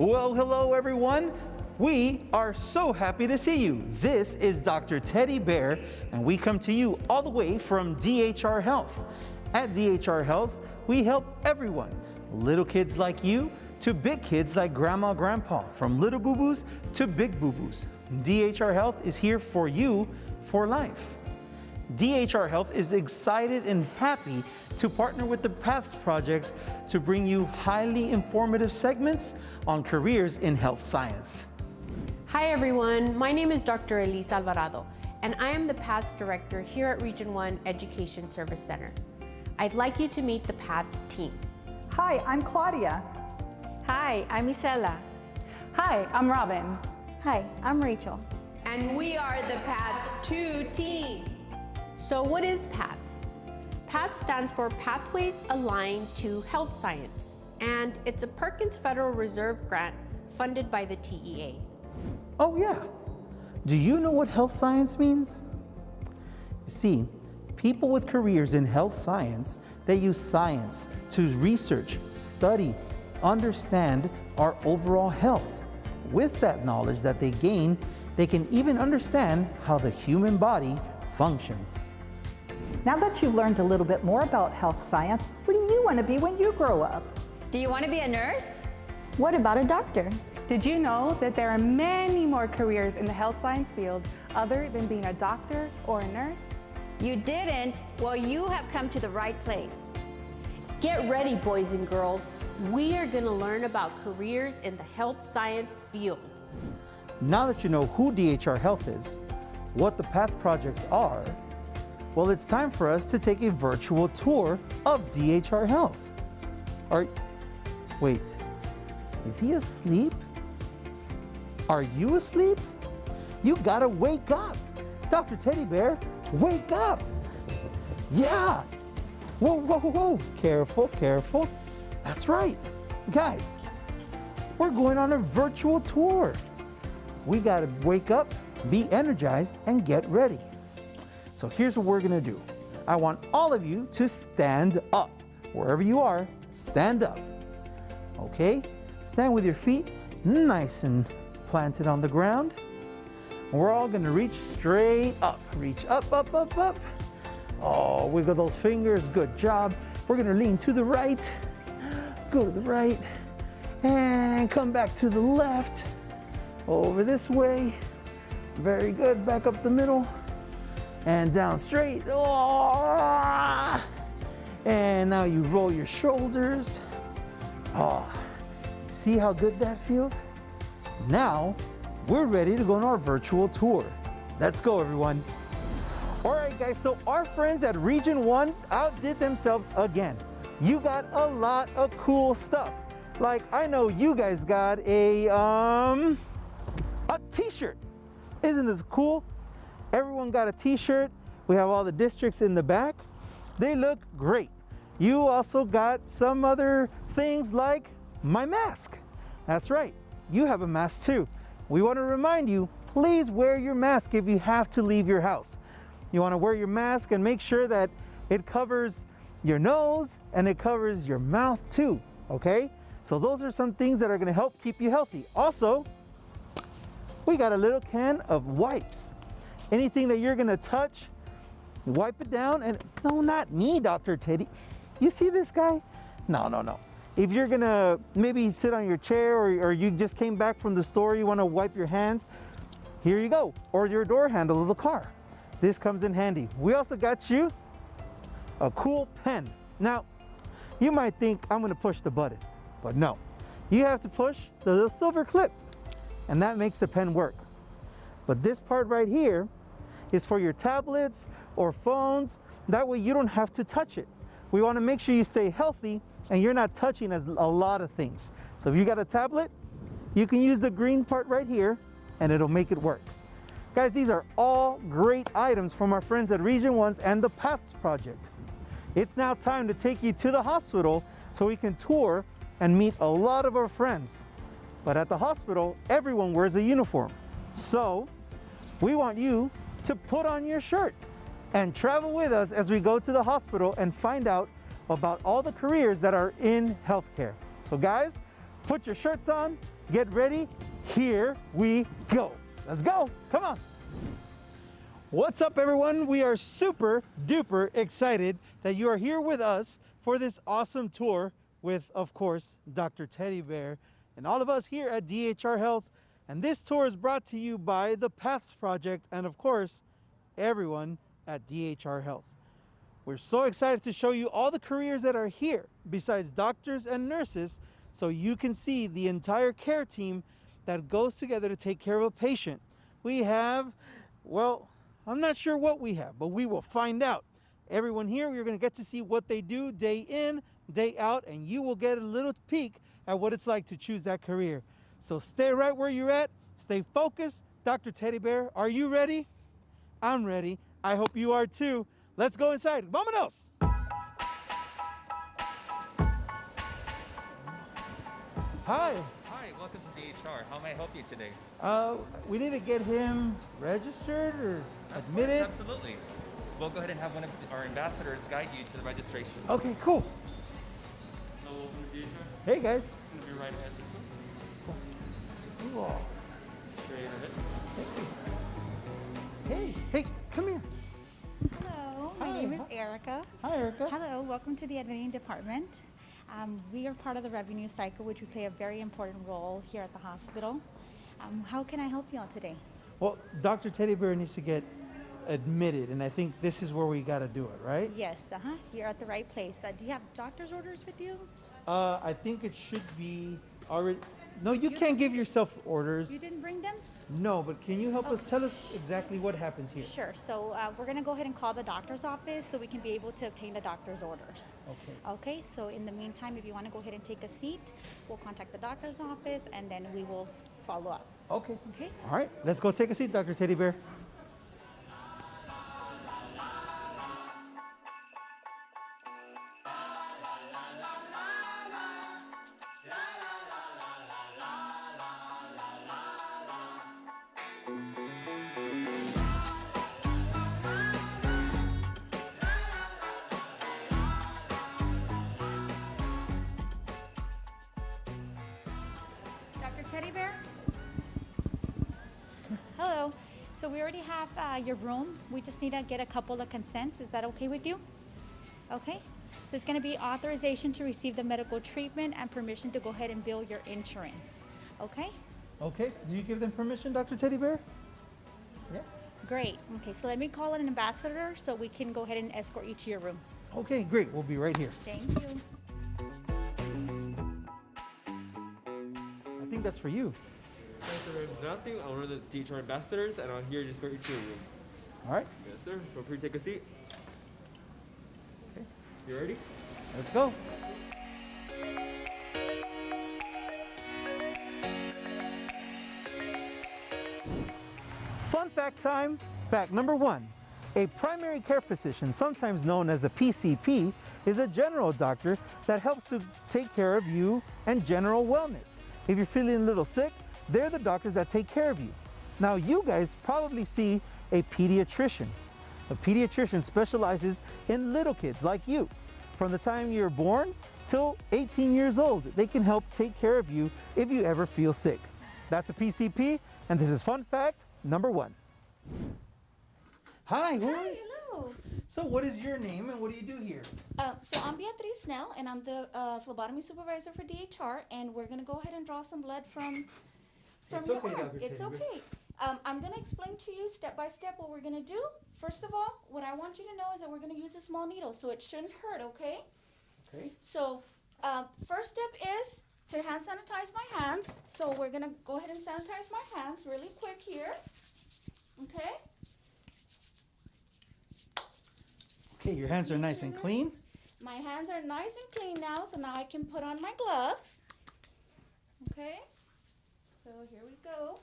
Well, hello everyone. We are so happy to see you. This is Dr. Teddy Bear, and we come to you all the way from DHR Health. At DHR Health, we help everyone, little kids like you to big kids like Grandma, Grandpa, from little boo-boos to big boo-boos. DHR Health is here for you for life. DHR Health is excited and happy to partner with the PATHS projects to bring you highly informative segments on careers in health science. Hi everyone, my name is Dr. Elisa Alvarado, and I am the PATHS Director here at Region 1 Education Service Center. I'd like you to meet the PATHS team. Hi, I'm Claudia. Hi, I'm Isela. Hi, I'm Robin. Hi, I'm Rachel. And we are the PATHS 2 team. So what is PATHS? PATHS stands for Pathways Aligned to Health Science, and it's a Perkins Federal Reserve grant funded by the TEA. Oh yeah, do you know what health science means? You see, people with careers in health science, they use science to research, study, understand our overall health. With that knowledge that they gain, they can even understand how the human body functions. Now that you've learned a little bit more about health science, what do you want to be when you grow up? Do you want to be a nurse? What about a doctor? Did you know that there are many more careers in the health science field other than being a doctor or a nurse? You didn't? Well, you have come to the right place. Get ready, boys and girls. We are going to learn about careers in the health science field. Now that you know who DHR Health is, what the PATH projects are, well, it's time for us to take a virtual tour of DHR Health. Wait, is he asleep? Are you asleep? You gotta wake up. Dr. Teddy Bear, wake up. Yeah. Whoa, whoa, whoa. Careful, careful. That's right. Guys, we're going on a virtual tour. We gotta wake up, be energized, and get ready. So here's what we're gonna do. I want all of you to stand up. Wherever you are, stand up. Okay? Stand with your feet nice and planted on the ground. We're all gonna reach straight up. Reach up, up, up, up. Oh, wiggle those fingers, good job. We're gonna lean to the right, go to the right, and come back to the left. Over this way. Very good, back up the middle. And down straight. Oh! And now you roll your shoulders. Oh, see how good that feels? Now, we're ready to go on our virtual tour. Let's go, everyone. All right, guys, so our friends at Region 1 outdid themselves again. You got a lot of cool stuff. Like, I know you guys got a t-shirt. Isn't this cool? Everyone got a t-shirt. We have all the districts in the back. They look great. You also got some other things like my mask. That's right, you have a mask too. We want to remind you, please wear your mask if you have to leave your house. You want to wear your mask and make sure that it covers your nose and it covers your mouth too, okay? So those are some things that are going to help keep you healthy. Also, we got a little can of wipes. Anything that you're gonna touch, wipe it down. And no, not me, Dr. Teddy. You see this guy? No, no, no. If you're gonna maybe sit on your chair or you just came back from the store, you wanna wipe your hands, here you go. Or your door handle of the car. This comes in handy. We also got you a cool pen. Now, you might think I'm gonna push the button, but no. You have to push the little silver clip, and that makes the pen work. But this part right here is for your tablets or phones. That way you don't have to touch it. We want to make sure you stay healthy and you're not touching a lot of things. So if you got a tablet, you can use the green part right here and it'll make it work. Guys, these are all great items from our friends at Region 1 and the PATHS project. It's now time to take you to the hospital so we can tour and meet a lot of our friends. But at the hospital, everyone wears a uniform. So we want you to put on your shirt and travel with us as we go to the hospital and find out about all the careers that are in healthcare. So guys, Put your shirts on, get ready. Here we go. Let's go. Come on. What's up, everyone? We are super duper excited that you are here with us for this awesome tour with, of course, Dr. Teddy Bear and all of us here at DHR Health. And this tour is brought to you by the Paths Project and, of course, everyone at DHR Health. We're so excited to show you all the careers that are here besides doctors and nurses, so you can see the entire care team that goes together to take care of a patient. We have, well, I'm not sure what we have, but we will find out. Everyone here, you're going to get to see what they do day in, day out, and you will get a little peek at what it's like to choose that career. So stay right where you're at, stay focused. Dr. Teddy Bear, are you ready? I'm ready. I hope you are too. Let's go inside. Vámonos! Hi. Hi, welcome to DHR. How may I help you today? We need to get him registered or admitted. Absolutely. We'll go ahead and have one of our ambassadors guide you to the registration. Okay, cool. Hello, welcome to DHR. Hey guys. Gonna be right ahead this one. Cool. Straight ahead. Hey, come here. Hello, my Hi. name is Erica. Hi, Erica. Hello, welcome to the admitting department. We are part of the revenue cycle, which we play a very important role here at the hospital. How can I help you all today? Well, Dr. Teddy Bear needs to get admitted, and I think this is where we got to do it, right? Yes, you're at the right place. Do you have doctor's orders with you? I think it should be already. No, you can't give yourself orders. You didn't bring them? No, but can you help us? Tell us exactly what happens here. Sure. So we're going to go ahead and call the doctor's office so we can be able to obtain the doctor's orders. Okay. Okay, so in the meantime, if you want to go ahead and take a seat, we'll contact the doctor's office and then we will follow up. Okay. Okay? All right, let's go take a seat, Dr. Teddy Bear. Dr. Teddy Bear? Hello. So we already have your room. We just need to get a couple of consents. Is that okay with you? Okay. So it's going to be authorization to receive the medical treatment and permission to go ahead and bill your insurance. Okay? Okay, do you give them permission, Dr. Teddy Bear? Yeah. Great. Okay, so let me call an ambassador so we can go ahead and escort you to your room. Okay, great. We'll be right here. Thank you. I think that's for you. Yes, sir, my name is Matthew. I'm one of the DHR ambassadors, and I'm here to escort you to your room. All right, Yes, sir. Feel free to take a seat. Okay. You ready? let's go. Fun fact time. Fact number one. A primary care physician, sometimes known as a PCP, is a general doctor that helps to take care of you and general wellness. If you're feeling a little sick, they're the doctors that take care of you. Now, you guys probably see a pediatrician. A pediatrician specializes in little kids like you. From the time you're born till 18 years old, they can help take care of you if you ever feel sick. That's a PCP, and this is fun fact number one. Hi, who are you? Hello. So what is your name and what do you do here? So I'm Beatriz Snell, and I'm the phlebotomy supervisor for DHR, and we're gonna go ahead and draw some blood from It's your okay, arm. Dr. It's Teddy Bear. okay. I'm gonna explain to you step by step what we're gonna do. First of all, what I want you to know is that we're gonna use a small needle, so it shouldn't hurt, okay? Okay. So, first step is to hand sanitize my hands. So we're gonna go ahead and sanitize my hands really quick here, okay? Okay, your hands are nice and clean. My hands are nice and clean now, so now I can put on my gloves. Okay, so here we go.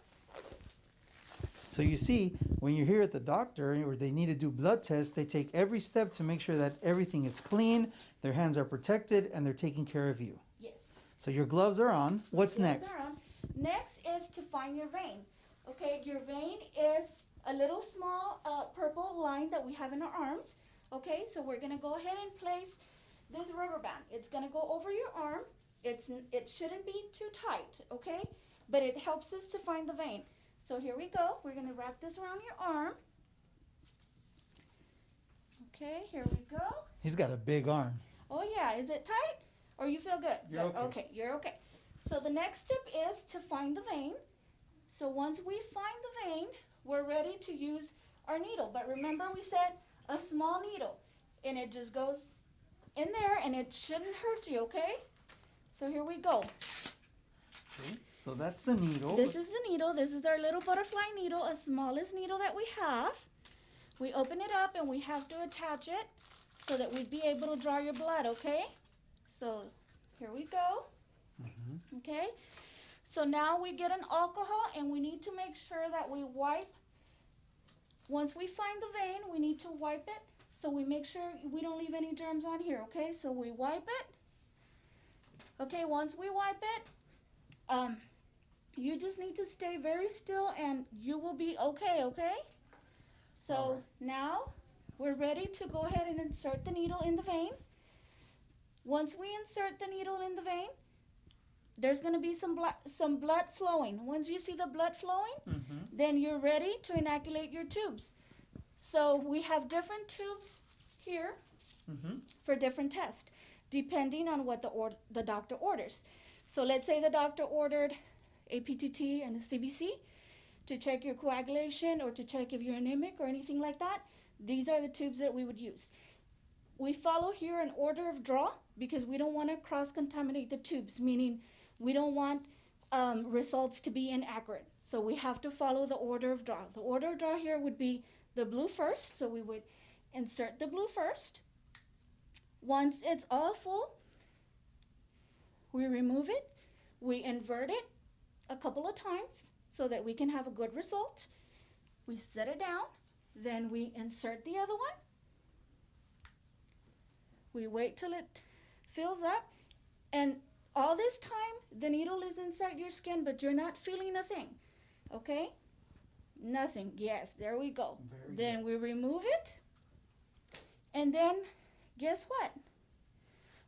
So you see, when you're here at the doctor or they need to do blood tests, they take every step to make sure that everything is clean, their hands are protected, and they're taking care of you. Yes. So your gloves are on. What's Gloves next? are on. Next is to find your vein. Okay, your vein is a little small purple line that we have in our arms. Okay, so we're gonna go ahead and place this rubber band. It's gonna go over your arm. It shouldn't be too tight, okay? But it helps us to find the vein. So here we go. We're gonna wrap this around your arm. Okay, here we go. He's got a big arm. Oh yeah, is it tight? Or you feel good? You're Good. okay. Okay, you're okay. So the next step is to find the vein. So once we find the vein, we're ready to use our needle. But remember we said a small needle, and it just goes in there and it shouldn't hurt you, okay? So here we go. Okay, so that's the needle. This is the needle. This is our little butterfly needle, a smallest needle that we have. We open it up and we have to attach it so that we'd be able to draw your blood, okay? So here we go. Okay? So now we get an alcohol and we need to make sure that we wipe. Once we find the vein, we need to wipe it so we make sure we don't leave any germs on here, okay? So we wipe it. Okay, once we wipe it, you just need to stay very still and you will be okay, okay? So now we're ready to go ahead and insert the needle in the vein. Once we insert the needle in the vein, there's going to be some blood flowing. Once you see the blood flowing, then you're ready to inoculate your tubes. So we have different tubes here for different tests, depending on what the doctor orders. So let's say the doctor ordered a PTT and a CBC to check your coagulation or to check if you're anemic or anything like that. These are the tubes that we would use. We follow here an order of draw because we don't want to cross-contaminate the tubes, meaning we don't want results to be inaccurate. So we have to follow the order of draw. The order of draw here would be the blue first, so we would insert the blue first. Once it's all full, we remove it, we invert it a couple of times so that we can have a good result. We set it down, then we insert the other one. We wait till it fills up, and all this time the needle is inside your skin, but you're not feeling a thing, okay? Nothing. Yes, there we go. Then we remove it, and then guess what?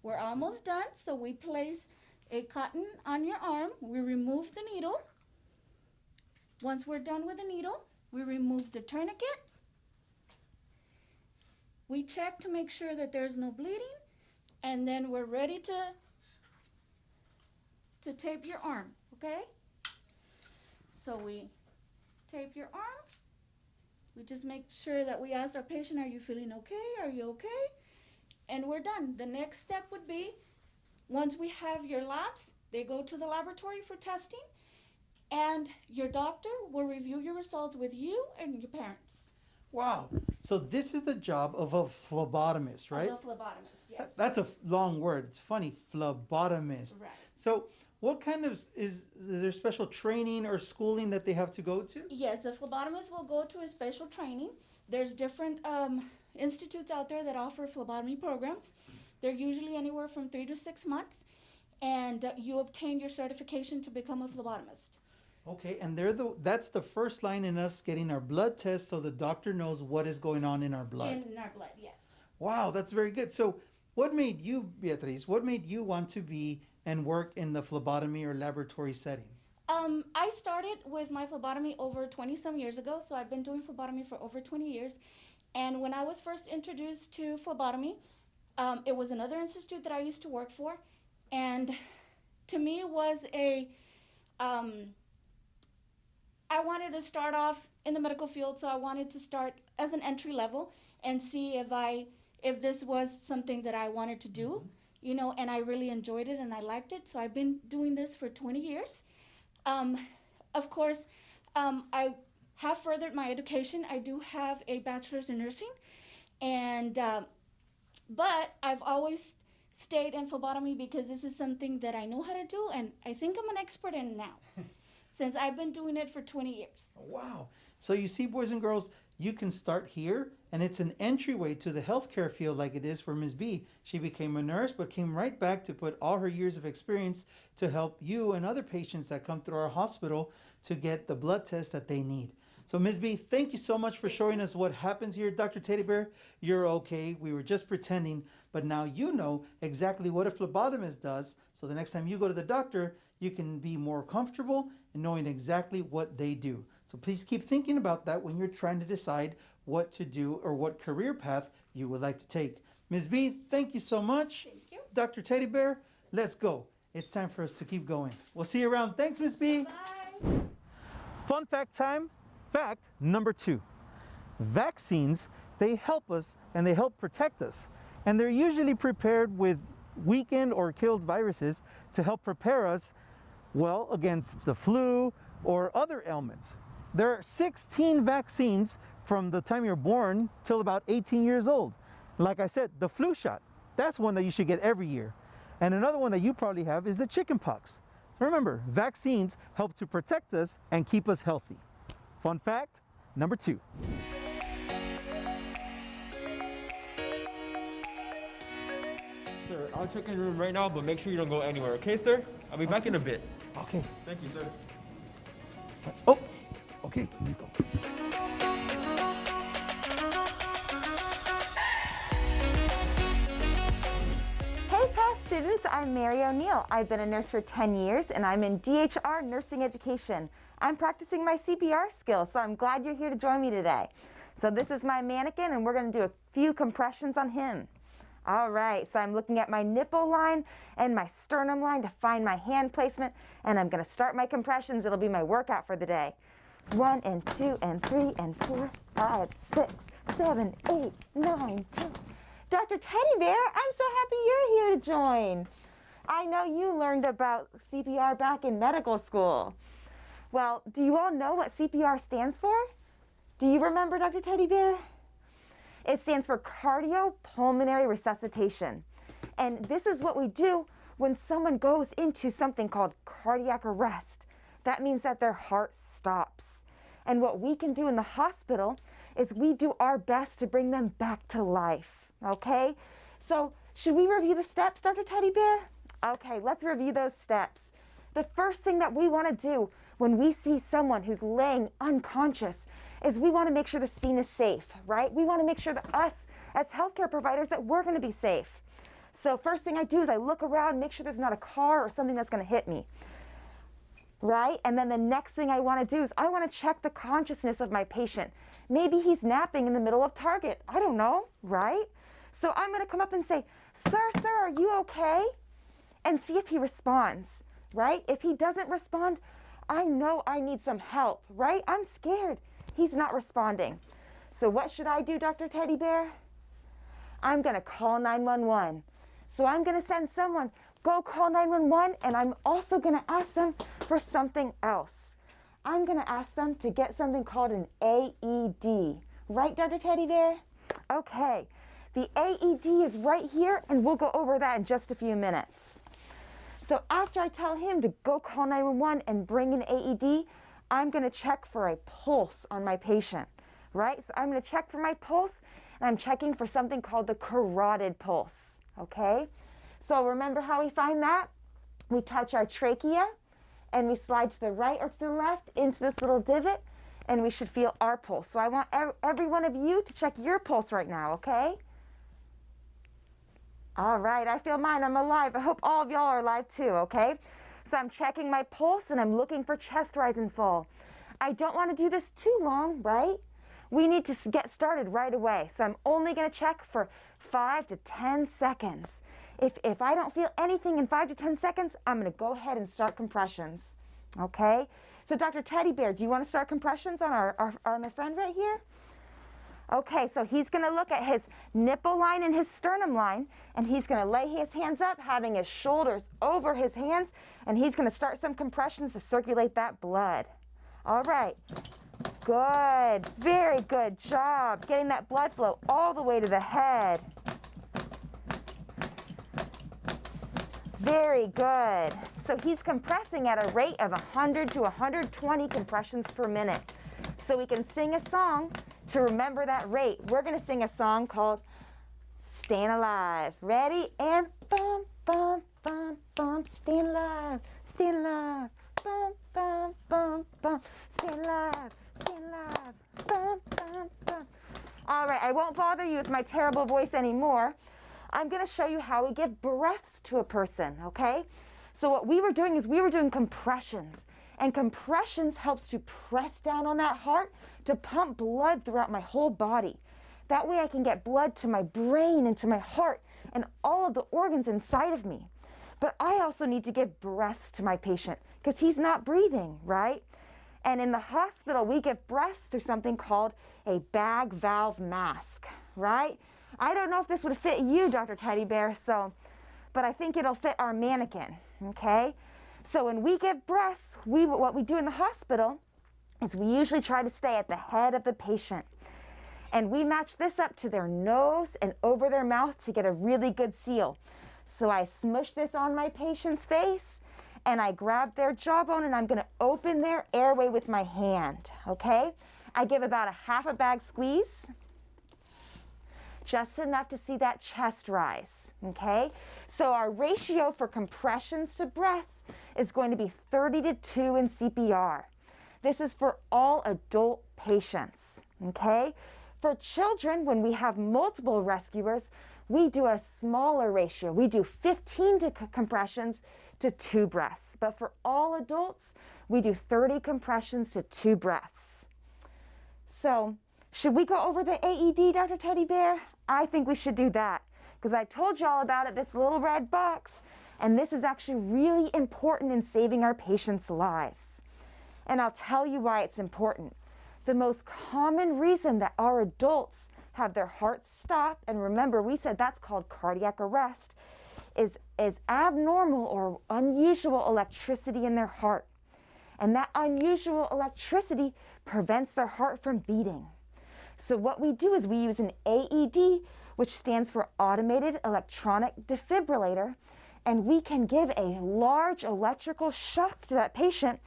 We're almost done, so we place a cotton on your arm. We remove the needle. Once we're done with the needle, we remove the tourniquet. We check to make sure that there's no bleeding, and then we're ready to tape your arm, okay? So we tape your arm. We just make sure that we ask our patient, are you feeling okay? Are you okay? And we're done. The next step would be, once we have your labs, they go to the laboratory for testing, and your doctor will review your results with you and your parents. Wow. So this is the job of a phlebotomist, right? Of a phlebotomist, yes. That's a long word. It's funny, phlebotomist. Right. So what kind of, is there special training or schooling that they have to go to? Yes, the phlebotomist will go to a special training. There's different institutes out there that offer phlebotomy programs. They're usually anywhere from 3 to 6 months, and you obtain your certification to become a phlebotomist. Okay, and that's the first line in us getting our blood test so the doctor knows what is going on in our blood. In our blood, yes. Wow, that's very good. So what made you, Beatriz, what made you want to be and work in the phlebotomy or laboratory setting? I started with my phlebotomy over 20-some years ago, so I've been doing phlebotomy for over 20 years. And when I was first introduced to phlebotomy, it was another institute that I used to work for. And to me, it was I wanted to start off in the medical field, so I wanted to start as an entry level and see if this was something that I wanted to do, you know, and I really enjoyed it and I liked it. So I've been doing this for 20 years. Of course, I have furthered my education. I do have a bachelor's in nursing, and but I've always stayed in phlebotomy because this is something that I know how to do, and I think I'm an expert in now. Since I've been doing it for 20 years. Wow. So you see, boys and girls, you can start here, and it's an entryway to the healthcare field like it is for Ms. B. She became a nurse, but came right back to put all her years of experience to help you and other patients that come through our hospital to get the blood test that they need. So Ms. B, thank you so much for showing us what happens here. Dr. Teddy Bear, you're okay. We were just pretending, but now you know exactly what a phlebotomist does. So the next time you go to the doctor, you can be more comfortable in knowing exactly what they do. So please keep thinking about that when you're trying to decide what to do or what career path you would like to take. Ms. B, thank you so much. Thank you. Dr. Teddy Bear, let's go. It's time for us to keep going. We'll see you around. Thanks, Ms. B. Bye. Fun fact time. Fact number 2. Vaccines, they help us and they help protect us. And they're usually prepared with weakened or killed viruses to help prepare us, well, against the flu or other ailments. There are 16 vaccines from the time you're born till about 18 years old. Like I said, the flu shot, that's one that you should get every year. And another one that you probably have is the chickenpox. Remember, vaccines help to protect us and keep us healthy. Fun fact number 2. Sir, I'll check in your room right now, but make sure you don't go anywhere, okay, sir? I'll be back in a bit. Okay. Thank you, sir. Oh, okay, let's go. Hey past students, I'm Mary O'Neill. I've been a nurse for 10 years and I'm in DHR nursing education. I'm practicing my CPR skills, so I'm glad you're here to join me today. So this is my mannequin and we're going to do a few compressions on him. All right, so I'm looking at my nipple line and my sternum line to find my hand placement, and I'm going to start my compressions. It'll be my workout for the day. 1 and 2 and 3 and 4, 5, 6, 7, 8, 9, 10. Dr. Teddy Bear, I'm so happy you're here to join. I know you learned about CPR back in medical school. Well, do you all know what CPR stands for? Do you remember, Dr. Teddy Bear? It stands for cardiopulmonary resuscitation. And this is what we do when someone goes into something called cardiac arrest. That means that their heart stops. And what we can do in the hospital is we do our best to bring them back to life, okay? So should we review the steps, Dr. Teddy Bear? Okay, let's review those steps. The first thing that we want to do when we see someone who's laying unconscious is we want to make sure the scene is safe, right? We want to make sure that us as healthcare providers that we're going to be safe. So first thing I do is I look around, make sure there's not a car or something that's going to hit me, right? And then the next thing I want to do is I want to check the consciousness of my patient. Maybe he's napping in the middle of Target. I don't know, right? So I'm going to come up and say, sir, are you okay? And see if he responds, right? If he doesn't respond, I know I need some help, right? I'm scared. He's not responding. So what should I do, Dr. Teddy Bear? I'm going to call 911. So I'm going to send someone, go call 911, and I'm also going to ask them for something else. I'm going to ask them to get something called an AED. Right, Dr. Teddy Bear? Okay. The AED is right here, and we'll go over that in just a few minutes. So after I tell him to go call 911 and bring an AED, I'm going to check for a pulse on my patient, right? So I'm going to check for my pulse, and I'm checking for something called the carotid pulse, okay? So remember how we find that? We touch our trachea, and we slide to the right or to the left into this little divot, and we should feel our pulse. So I want every one of you to check your pulse right now, okay? All right, I feel mine, I'm alive. I hope all of y'all are alive too, okay? So I'm checking my pulse and I'm looking for chest rise and fall. I don't want to do this too long, right? We need to get started right away. So I'm only going to check for 5 to 10 seconds. If I don't feel anything in 5 to 10 seconds, I'm going to go ahead and start compressions, okay? So Dr. Teddy Bear, do you want to start compressions on my friend right here? Okay, so he's going to look at his nipple line and his sternum line, and he's going to lay his hands up, having his shoulders over his hands, and he's going to start some compressions to circulate that blood. All right, good, very good job getting that blood flow all the way to the head. Very good. So he's compressing at a rate of 100 to 120 compressions per minute. So we can sing a song to remember that rate. We're going to sing a song called Staying Alive. Ready? And bum, bum, bum, bum, staying alive, bum, bum, bum, bum, staying alive, Staying alive. Bum, bum, bum. All right, I won't bother you with my terrible voice anymore. I'm going to show you how we give breaths to a person, okay? So what we were doing is we were doing compressions. And compressions helps to press down on that heart to pump blood throughout my whole body. That way I can get blood to my brain and to my heart and all of the organs inside of me. But I also need to give breaths to my patient because he's not breathing, right? And in the hospital, we give breaths through something called a bag valve mask, right? I don't know if this would fit you, Dr. Teddy Bear, but I think it'll fit our mannequin, okay? So when we give breaths, what we do in the hospital is we usually try to stay at the head of the patient. And we match this up to their nose and over their mouth to get a really good seal. So I smush this on my patient's face and I grab their jawbone and I'm going to open their airway with my hand, okay? I give about a half a bag squeeze, just enough to see that chest rise, okay? So our ratio for compressions to breaths is going to be 30 to 2 in CPR. This is for all adult patients, okay? For children, when we have multiple rescuers, we do a smaller ratio. We do 15 compressions to 2 breaths. But for all adults, we do 30 compressions to 2 breaths. So should we go over the AED, Dr. Teddy Bear? I think we should do that because I told you all about it, this little red box. And this is actually really important in saving our patients' lives. And I'll tell you why it's important. The most common reason that our adults have their hearts stop, and remember we said that's called cardiac arrest, is abnormal or unusual electricity in their heart. And that unusual electricity prevents their heart from beating. So what we do is we use an AED, which stands for Automated Electronic Defibrillator, and we can give a large electrical shock to that patient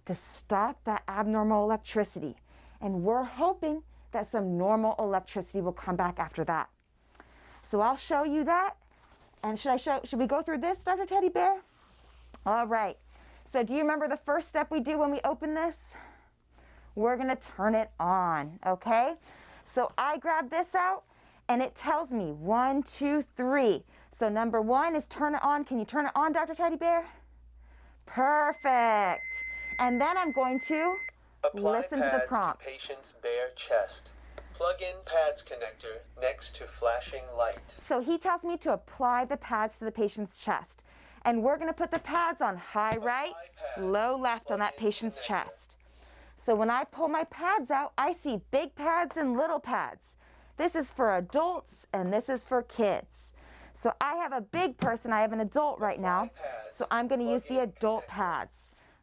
to stop that abnormal electricity. And we're hoping that some normal electricity will come back after that. So I'll show you that. And should we go through this, Dr. Teddy Bear? All right. So do you remember the first step we do when we open this? We're going to turn it on, okay? So I grab this out and it tells me 1, 2, 3. So number 1 is turn it on. Can you turn it on, Dr. Teddy Bear? Perfect. And then I'm going to listen to the prompts. To patient's bare chest. Plug in pads connector next to flashing light. So he tells me to apply the pads to the patient's chest. And we're going to put the pads on high right, low left on that patient's chest. So when I pull my pads out, I see big pads and little pads. This is for adults and this is for kids. So I have a big person, I have an adult right now, so I'm going to use the adult pads,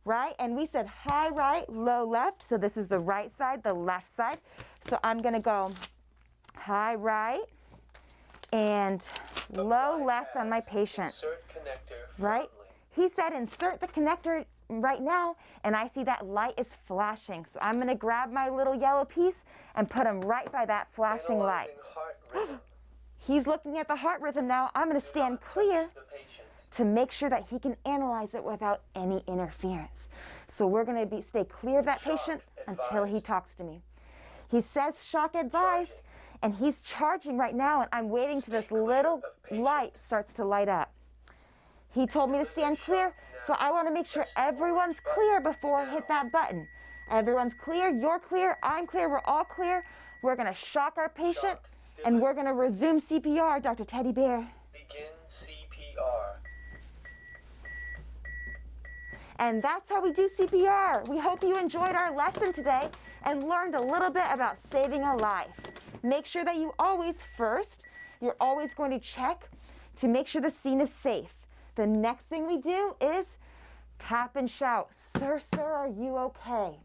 right? And we said high right, low left, so this is the right side, the left side. So I'm going to go high right and low left on my patient, right? He said insert the connector right now, and I see that light is flashing. So I'm going to grab my little yellow piece and put him right by that flashing light. He's looking at the heart rhythm now. I'm going to stand clear to make sure that he can analyze it without any interference. So we're going to stay clear of that patient until he talks to me. He says shock advised, and he's charging right now, and I'm waiting till this little light starts to light up. He told me to stand clear, so I want to make sure everyone's clear before I hit that button. Everyone's clear, you're clear, I'm clear, we're all clear. We're going to shock our patient, and we're going to resume CPR, Dr. Teddy Bear. Begin CPR. And that's how we do CPR. We hope you enjoyed our lesson today and learned a little bit about saving a life. Make sure that you you're always going to check to make sure the scene is safe. The next thing we do is tap and shout, "Sir, sir, are you okay?"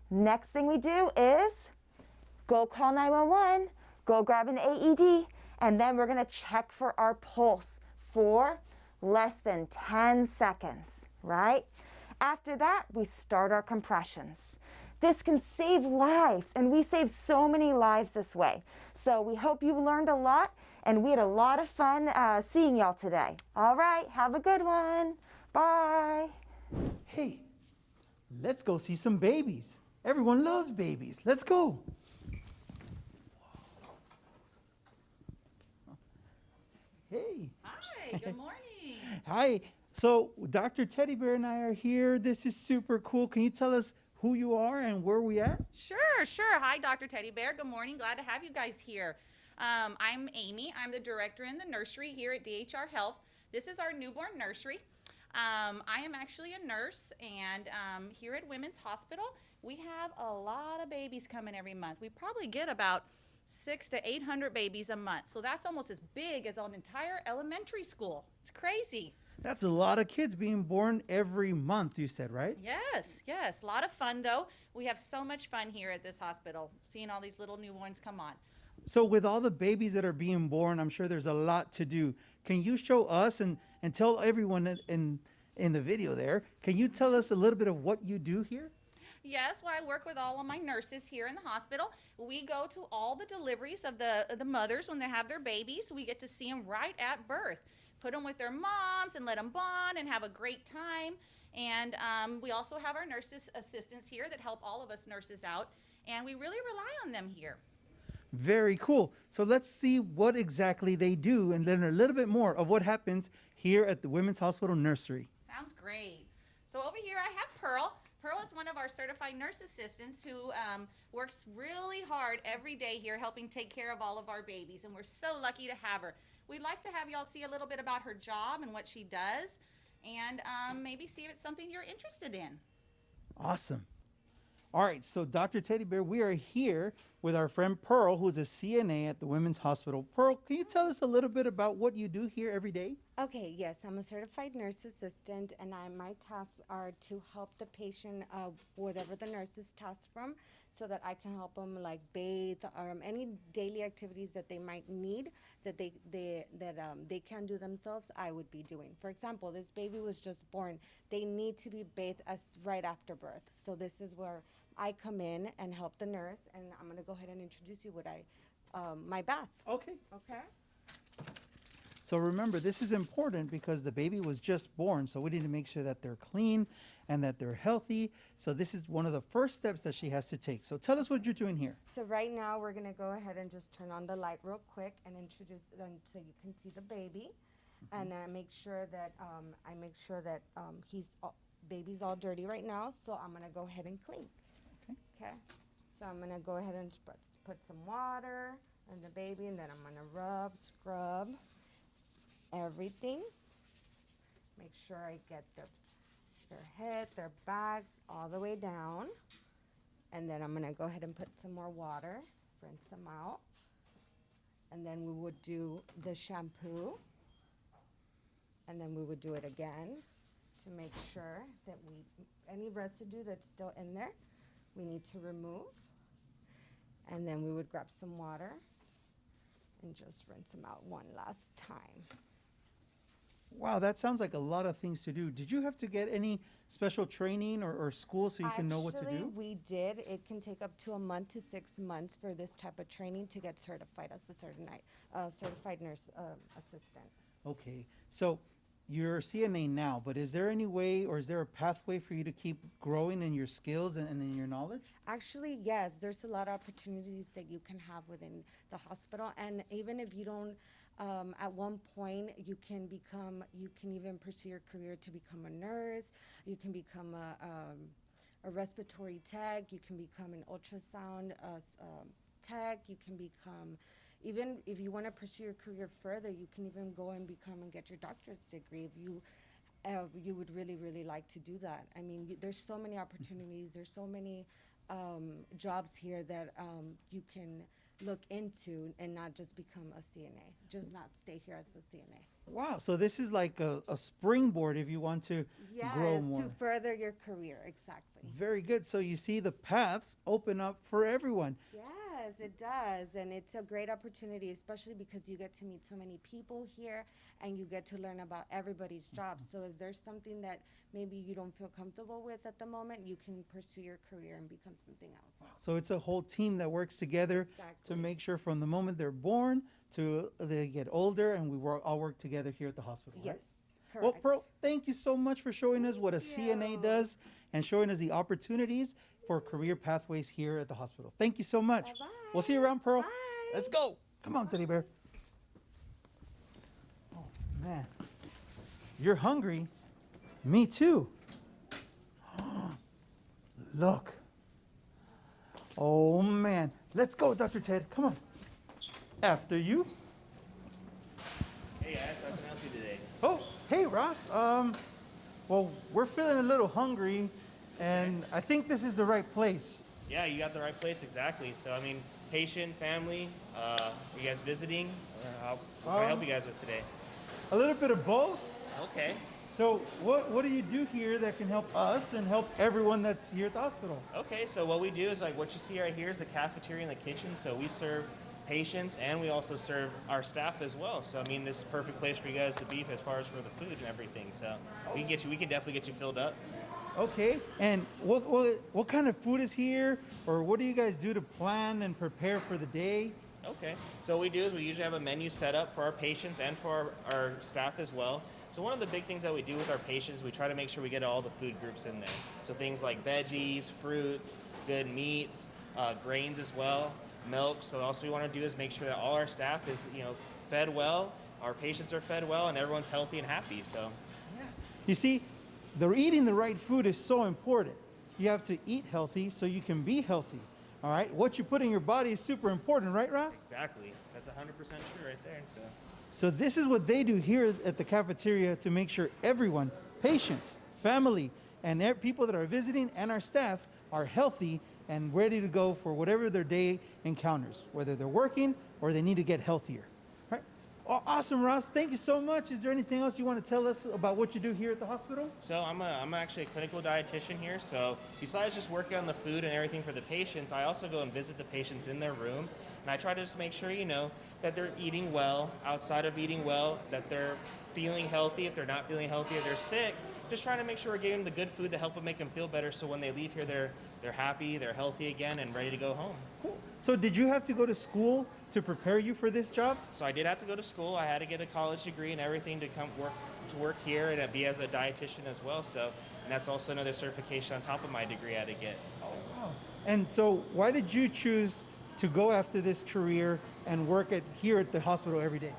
Next thing we do is go call 911, go grab an AED, and then we're going to check for our pulse for less than 10 seconds, right? After that, we start our compressions. This can save lives, and we save so many lives this way. So we hope you learned a lot, and we had a lot of fun seeing y'all today. All right, have a good one. Bye. Hey, let's go see some babies Everyone loves babies. Let's go. Hey. Hi, good morning. Hi. So Dr. Teddy Bear and I are here. This is super cool. Can you tell us who you are and where we at? Sure. Hi, Dr. Teddy Bear. Good morning. Glad to have you guys here. I'm Amy. I'm the director in the nursery here at DHR Health. This is our newborn nursery. I am actually a nurse, and here at Women's Hospital, we have a lot of babies coming every month. We probably get about 600 to 800 babies a month. So that's almost as big as an entire elementary school. It's crazy. That's a lot of kids being born every month, you said, right? Yes. A lot of fun, though. We have so much fun here at this hospital, seeing all these little newborns come on. So with all the babies that are being born, I'm sure there's a lot to do. Can you show us and tell everyone in the video there, can you tell us a little bit of what you do here? Yes, well, I work with all of my nurses here in the hospital. We go to all the deliveries of the mothers when they have their babies. We get to see them right at birth. Put them with their moms and let them bond and have a great time. And we also have our nurses assistants here that help all of us nurses out. And we really rely on them here. Very cool. So let's see what exactly they do and learn a little bit more of what happens here at the Women's Hospital Nursery. Sounds great. So over here I have Pearl. Pearl is one of our certified nurse assistants who works really hard every day here helping take care of all of our babies, and we're so lucky to have her. We'd like to have y'all see a little bit about her job and what she does, and maybe see if it's something you're interested in. Awesome. All right, so Dr. Teddy Bear, we are here with our friend Pearl, who's a CNA at the Women's Hospital. Pearl, can you tell us a little bit about what you do here every day? Okay, yes, I'm a certified nurse assistant, and my tasks are to help the patient, whatever the nurse is tasked from, so that I can help them like bathe, any daily activities that they might need that they can do themselves, I would be doing. For example, this baby was just born. They need to be bathed right after birth. So this is where I come in and help the nurse, and I'm going to go ahead and introduce you what my bath. Okay. Okay. So remember, this is important because the baby was just born, so we need to make sure that they're clean and that they're healthy. So this is one of the first steps that she has to take. So tell us what you're doing here. So right now we're gonna go ahead and just turn on the light real quick and introduce them so you can see the baby. And then I make sure that baby's all dirty right now. So I'm gonna go ahead and clean. Okay. So I'm gonna go ahead and put some water on the baby, and then I'm gonna scrub everything. Make sure I get their head, their backs all the way down. And then I'm gonna go ahead and put some more water, rinse them out. And then we would do the shampoo. And then we would do it again to make sure that any residue that's still in there, we need to remove. And then we would grab some water and just rinse them out one last time. Wow, that sounds like a lot of things to do. Did you have to get any special training or school so you can know what to do? Actually, we did. It can take up to a month to 6 months for this type of training to get certified as a certified nurse assistant. Okay, so you're a CNA now, but is there any way or is there a pathway for you to keep growing in your skills and in your knowledge? Actually, yes. There's a lot of opportunities that you can have within the hospital, and even if you don't, at one point you can even pursue your career to become a nurse. You can become a respiratory tech. You can become an ultrasound tech. You can become, even if you want to pursue your career further, you can even go and get your doctorate degree if you would really like to do that. I mean, there's so many opportunities. There's so many jobs here that you can look into and not just become a CNA, just not stay here as a CNA. Wow, so this is like a springboard if you want to grow more. To further your career, exactly. Very good. So you see the paths open up for everyone. Yes, it does. And it's a great opportunity, especially because you get to meet so many people here and you get to learn about everybody's jobs. So if there's something that maybe you don't feel comfortable with at the moment, you can pursue your career and become something else. Wow. So it's a whole team that works together to make sure from the moment they're born to they get older, and we all work together here at the hospital. Yes, right? Well, Pearl, thank you so much for showing us what a CNA does and showing us the opportunities for career pathways here at the hospital. Thank you so much. Bye-bye. We'll see you around, Pearl. Bye. Let's go. Come on, Teddy Bear. Oh, man. You're hungry? Me too. Look. Oh, man. Let's go, Dr. Ted. Come on. After you. Hey guys, how can I help you today? Oh, hey, Ross. Well, we're feeling a little hungry, and I think this is the right place. Yeah, you got the right place, exactly. So, I mean, patient, family, are you guys visiting? What can I help you guys with today? A little bit of both. Okay. So what do you do here that can help us and help everyone that's here at the hospital? Okay, so what we do is like what you see right here is the cafeteria and the kitchen. So we serve patients and we also serve our staff as well. So I mean, this is a perfect place for you guys to be as far as for the food and everything. So we can definitely get you filled up. Okay, and what kind of food is here, or what do you guys do to plan and prepare for the day? Okay, so what we do is we usually have a menu set up for our patients and for our staff as well. So one of the big things that we do with our patients, we try to make sure we get all the food groups in there. So things like veggies, fruits, good meats, grains as well, milk. So also we want to do is make sure that all our staff is, fed well, our patients are fed well, and everyone's healthy and happy. So, yeah. You see, eating the right food is so important. You have to eat healthy so you can be healthy. All right, what you put in your body is super important, right, Ross? Exactly. That's 100% true right there. So this is what they do here at the cafeteria to make sure everyone, patients, family, and people that are visiting and our staff are healthy and ready to go for whatever their day encounters, whether they're working or they need to get healthier. All right. Oh, awesome, Ross. Thank you so much. Is there anything else you want to tell us about what you do here at the hospital? So I'm actually a clinical dietitian here. So besides just working on the food and everything for the patients, I also go and visit the patients in their room. And I try to just make sure, that they're eating well, outside of eating well, that they're feeling healthy. If they're not feeling healthy or they're sick, just trying to make sure we're giving them the good food to help them make them feel better. So when they leave here, they're happy, they're healthy again, and ready to go home. Cool. So did you have to go to school to prepare you for this job? So I did have to go to school. I had to get a college degree and everything to work here and be as a dietitian as well. So, and that's also another certification on top of my degree I had to get. So. Oh, wow. And so why did you choose to go after this career and work here at the hospital every day?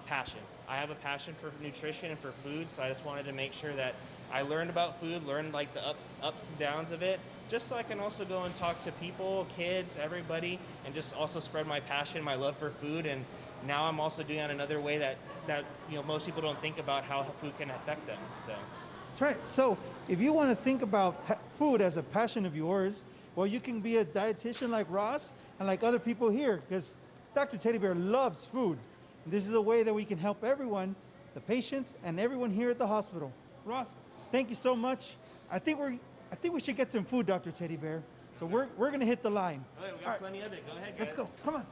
Passion. I have a passion for nutrition and for food, so I just wanted to make sure that I learned about food, learned like the ups and downs of it, just so I can also go and talk to people, kids, everybody, and just also spread my passion, my love for food. And now I'm also doing it another way that most people don't think about how food can affect them. So that's right. So if you want to think about food as a passion of yours, well, you can be a dietitian like Ross and like other people here, because Dr. Teddy Bear loves food. This is a way that we can help everyone, the patients and everyone here at the hospital. Ross, thank you so much. I think we should get some food, Dr. Teddy Bear. So we're gonna hit the line. Oh, yeah, we got plenty of it. Go ahead, guys. Let's go. Come on.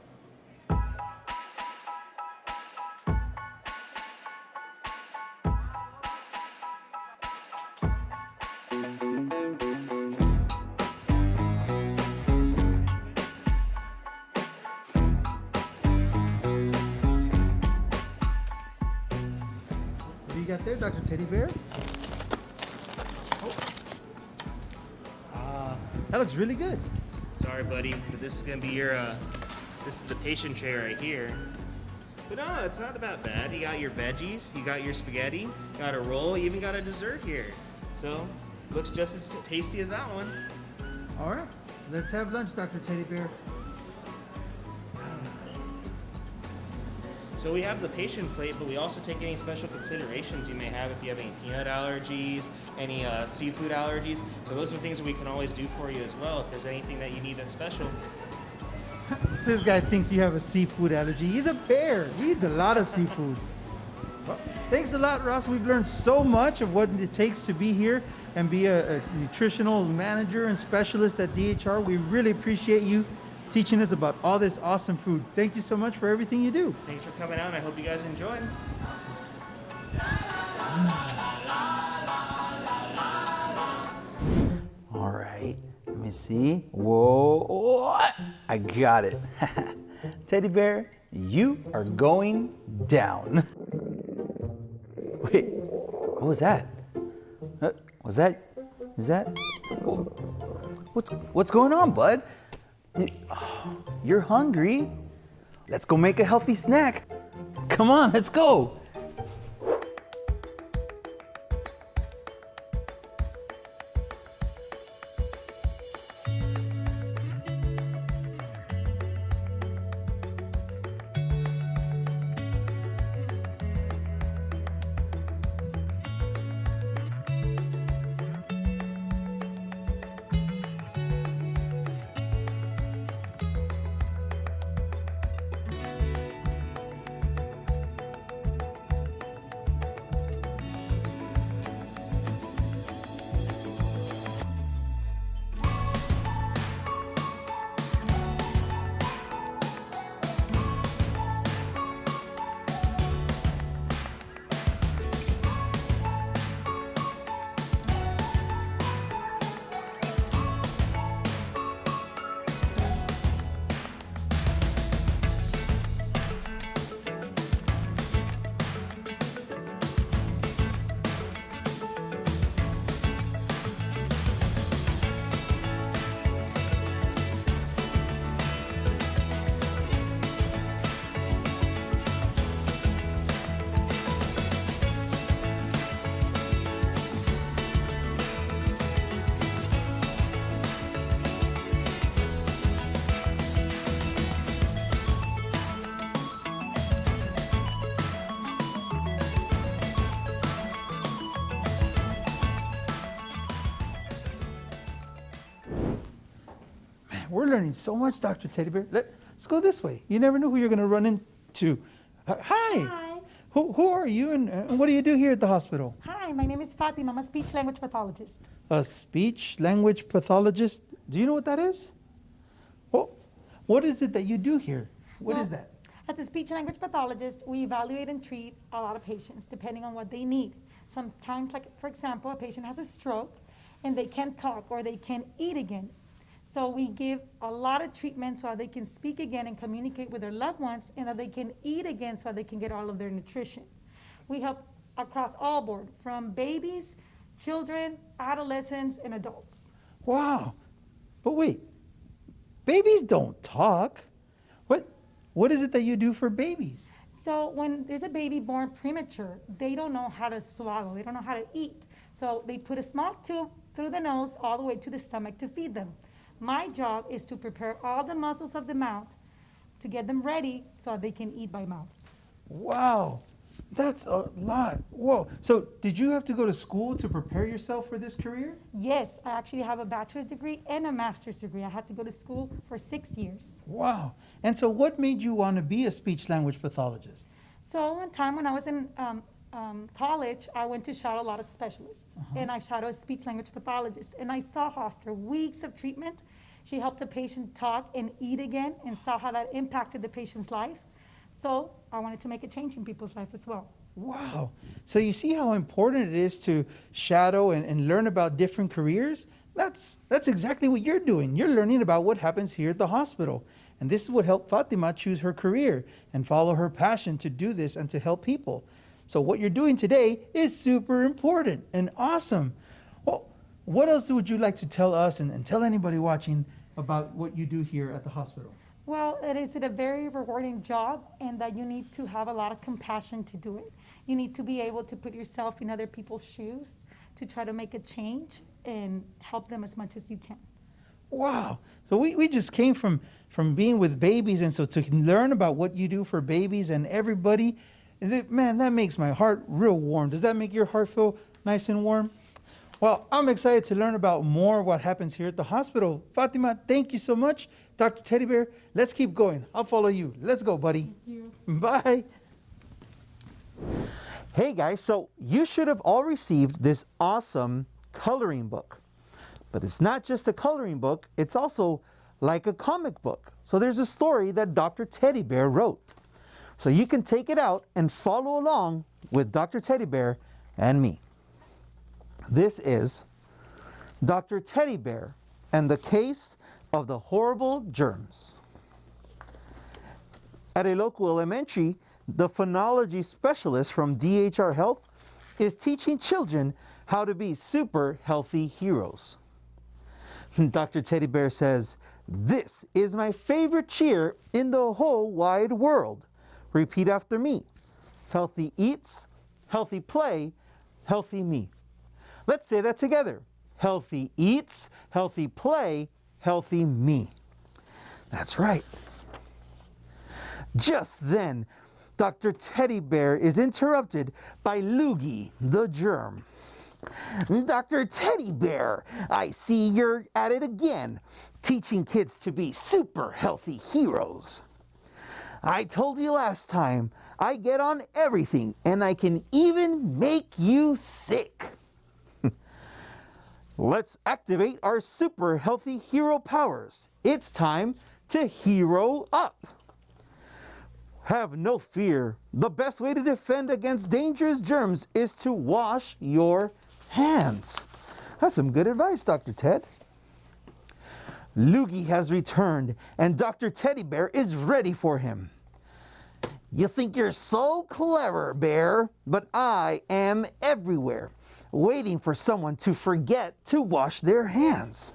What do you got there, Dr. Teddy Bear? That looks really good. Sorry, buddy, but this is gonna be this is the patient tray right here. But no, it's not about bad. You got your veggies, you got your spaghetti, you got a roll, you even got a dessert here. So, looks just as tasty as that one. All right, let's have lunch, Dr. Teddy Bear. So we have the patient plate, but we also take any special considerations you may have if you have any peanut allergies, any seafood allergies. So those are things that we can always do for you as well if there's anything that you need that's special. This guy thinks you have a seafood allergy. He's a bear. He eats a lot of seafood. Well, thanks a lot, Ross. We've learned so much of what it takes to be here and be a nutritional manager and specialist at DHR. We really appreciate you teaching us about all this awesome food. Thank you so much for everything you do. Thanks for coming out, and I hope you guys enjoy. All right, let me see. Whoa, I got it. Teddy Bear, you are going down. Wait, What was that? Was that? Is that? What's going on, bud? You're hungry? Let's go make a healthy snack. Come on, let's go. We're learning so much, Dr. Teddy Bear. Let's go this way. You never know who you're going to run into. Hi. Hi. Who are you and what do you do here at the hospital? Hi, my name is Fatima. I'm a speech language pathologist. A speech language pathologist? Do you know what that is? Well, what is it that you do here? What is that? As a speech language pathologist, we evaluate and treat a lot of patients depending on what they need. Sometimes, like for example, a patient has a stroke and they can't talk or they can't eat again. So we give a lot of treatment so that they can speak again and communicate with their loved ones and that they can eat again so that they can get all of their nutrition. We help across all board, from babies, children, adolescents, and adults. Wow. But wait, babies don't talk. What is it that you do for babies? So when there's a baby born premature, they don't know how to swallow, they don't know how to eat. So they put a small tube through the nose all the way to the stomach to feed them. My job is to prepare all the muscles of the mouth to get them ready so they can eat by mouth. Wow, that's a lot. Whoa. So did you have to go to school to prepare yourself for this career? Yes, I actually have a bachelor's degree and a master's degree. I had to go to school for 6 years. Wow. And so what made you want to be a speech language pathologist? So one time when I was in college, I went to shadow a lot of specialists. And I shadowed a speech language pathologist. And I saw how after weeks of treatment, she helped a patient talk and eat again and saw how that impacted the patient's life. So I wanted to make a change in people's life as well. Wow. So you see how important it is to shadow and learn about different careers? That's exactly what you're doing. You're learning about what happens here at the hospital. And this is what helped Fatima choose her career and follow her passion to do this and to help people. So what you're doing today is super important and awesome. Well, what else would you like to tell us and tell anybody watching about what you do here at the hospital? Well, it is a very rewarding job, and that you need to have a lot of compassion to do it. You need to be able to put yourself in other people's shoes to try to make a change and help them as much as you can. Wow. So we just came from being with babies, and so to learn about what you do for babies and everybody, man, that makes my heart real warm. Does that make your heart feel nice and warm? Well, I'm excited to learn about more of what happens here at the hospital. Fatima, thank you so much. Dr. Teddy Bear, let's keep going. I'll follow you. Let's go, buddy. Thank you. Bye. Hey guys, so you should have all received this awesome coloring book. But it's not just a coloring book, it's also like a comic book. So there's a story that Dr. Teddy Bear wrote. So you can take it out and follow along with Dr. Teddy Bear and me. This is Dr. Teddy Bear and the Case of the Horrible Germs. At a local elementary, the phonology specialist from DHR Health is teaching children how to be super healthy heroes. Dr. Teddy Bear says, "This is my favorite cheer in the whole wide world." Repeat after me. Healthy eats, healthy play, healthy me. Let's say that together. Healthy eats, healthy play, healthy me. That's right. Just then, Dr. Teddy Bear is interrupted by Loogie the germ. "Dr. Teddy Bear, I see you're at it again, teaching kids to be super healthy heroes. I told you last time, I get on everything and I can even make you sick." Let's activate our super healthy hero powers. It's time to hero up. Have no fear. The best way to defend against dangerous germs is to wash your hands. That's some good advice, Dr. Ted. Loogie has returned and Dr. Teddy Bear is ready for him. "You think you're so clever, Bear, but I am everywhere, waiting for someone to forget to wash their hands."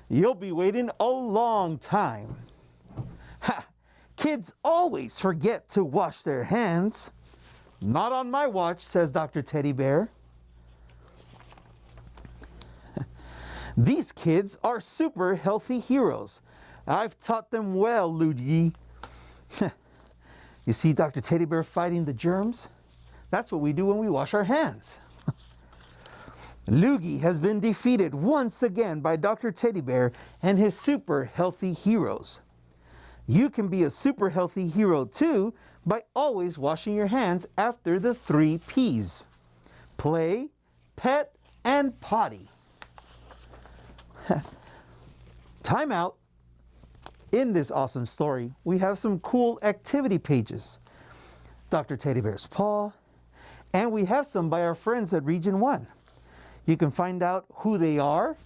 "You'll be waiting a long time." "Ha! Kids always forget to wash their hands." "Not on my watch," says Dr. Teddy Bear. "These kids are super healthy heroes. I've taught them well, Loogie." You see Dr. Teddy Bear fighting the germs? That's what we do when we wash our hands. Loogie has been defeated once again by Dr. Teddy Bear and his super healthy heroes. You can be a super healthy hero too by always washing your hands after the 3 P's. Play, pet, and potty. Time out. In this awesome story, we have some cool activity pages. Dr. Teddy Bear's paw, and we have some by our friends at Region 1. You can find out who they are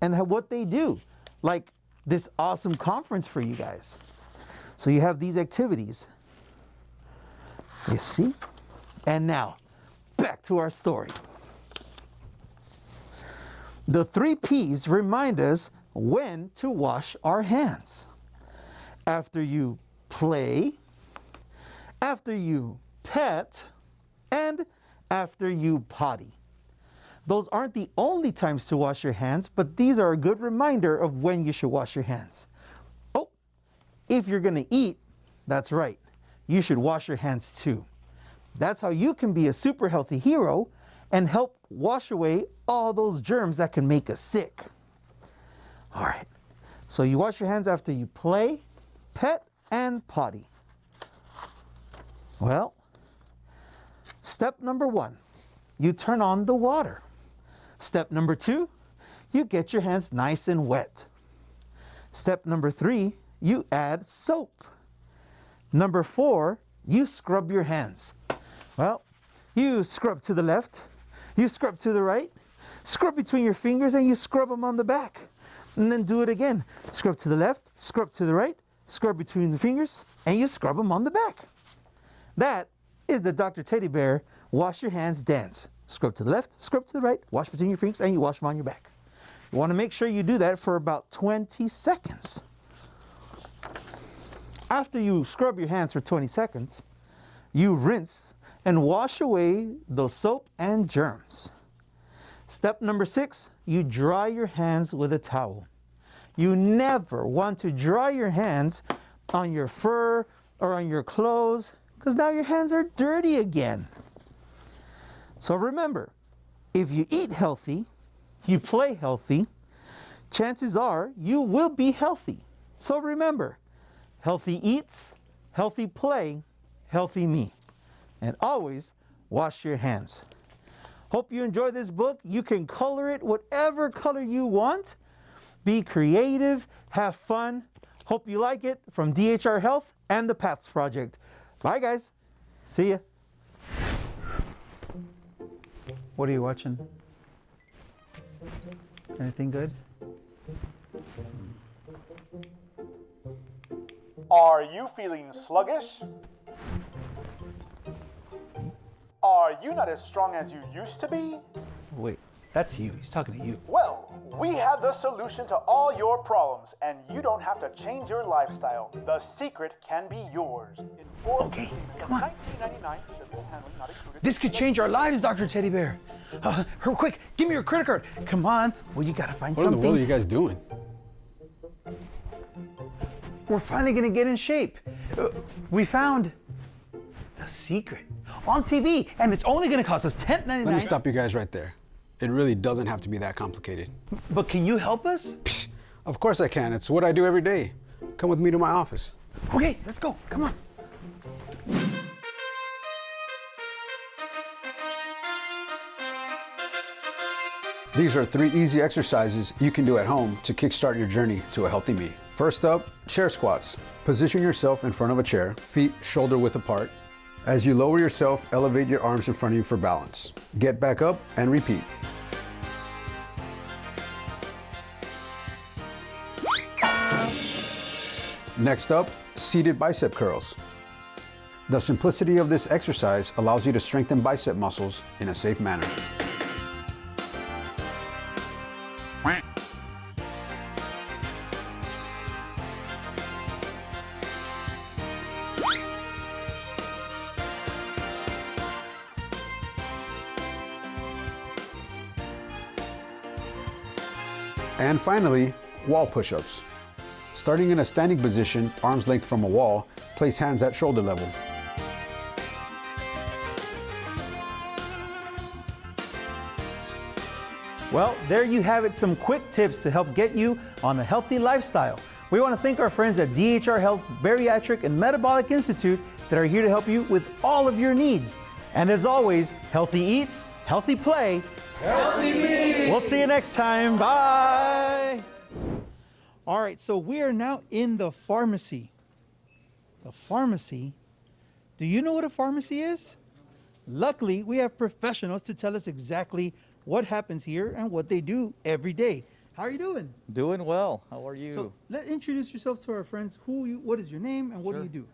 and what they do, like this awesome conference for you guys. So you have these activities. You see? And now, back to our story. The 3 P's remind us when to wash our hands. After you play, after you pet, and after you potty. Those aren't the only times to wash your hands, but these are a good reminder of when you should wash your hands. Oh, if you're going to eat, that's right, you should wash your hands too. That's how you can be a super healthy hero and help wash away all those germs that can make us sick. All right, so you wash your hands after you play, pet, and potty. Well, step number 1, you turn on the water. Step number 2, you get your hands nice and wet. Step number 3, you add soap. Number 4, you scrub your hands. Well, you scrub to the left, you scrub to the right, scrub between your fingers, and you scrub them on the back. And then do it again. Scrub to the left, scrub to the right, scrub between the fingers, and you scrub them on the back. That is the Dr. Teddy Bear wash your hands dance. Scrub to the left, scrub to the right, wash between your fingers, and you wash them on your back. You want to make sure you do that for about 20 seconds. After you scrub your hands for 20 seconds, you rinse and wash away those soap and germs. Step number 6, you dry your hands with a towel. You never want to dry your hands on your fur or on your clothes, because now your hands are dirty again. So remember, if you eat healthy, you play healthy, chances are you will be healthy. So remember, healthy eats, healthy play, healthy me. And always wash your hands. Hope you enjoy this book. You can color it whatever color you want. Be creative, have fun. Hope you like it. From DHR Health and the PATHS Project. Bye guys. See ya. What are you watching? Anything good? Are you feeling sluggish? Are you not as strong as you used to be? Wait, that's you. He's talking to you. Well, we have the solution to all your problems, and you don't have to change your lifestyle. The secret can be yours. Okay, come on. This could change our lives, Dr. Teddy Bear. Hurry, quick, give me your credit card. Come on. Well, you gotta find something. What in the world are you guys doing? We're finally gonna get in shape. We found the secret on TV, and it's only gonna cost us $10.99. Let me stop you guys right there. It really doesn't have to be that complicated. But can you help us? Psh, of course I can. It's what I do every day. Come with me to my office. Okay, let's go. Come on. These are 3 easy exercises you can do at home to kickstart your journey to a healthy me. First up, chair squats. Position yourself in front of a chair, feet shoulder width apart. As you lower yourself, elevate your arms in front of you for balance. Get back up and repeat. Next up, seated bicep curls. The simplicity of this exercise allows you to strengthen bicep muscles in a safe manner. And finally, wall push-ups. Starting in a standing position, arms length from a wall, place hands at shoulder level. Well, there you have it, some quick tips to help get you on a healthy lifestyle. We want to thank our friends at DHR Health's Bariatric and Metabolic Institute that are here to help you with all of your needs. And as always, healthy eats, healthy play, healthy me. We'll see you next time. Bye. All right, so we are now in the pharmacy. The pharmacy? Do you know what a pharmacy is? Luckily, we have professionals to tell us exactly what happens here and what they do every day. How are you doing? Doing well. How are you? So introduce yourself to our friends. What is your name and what do you do?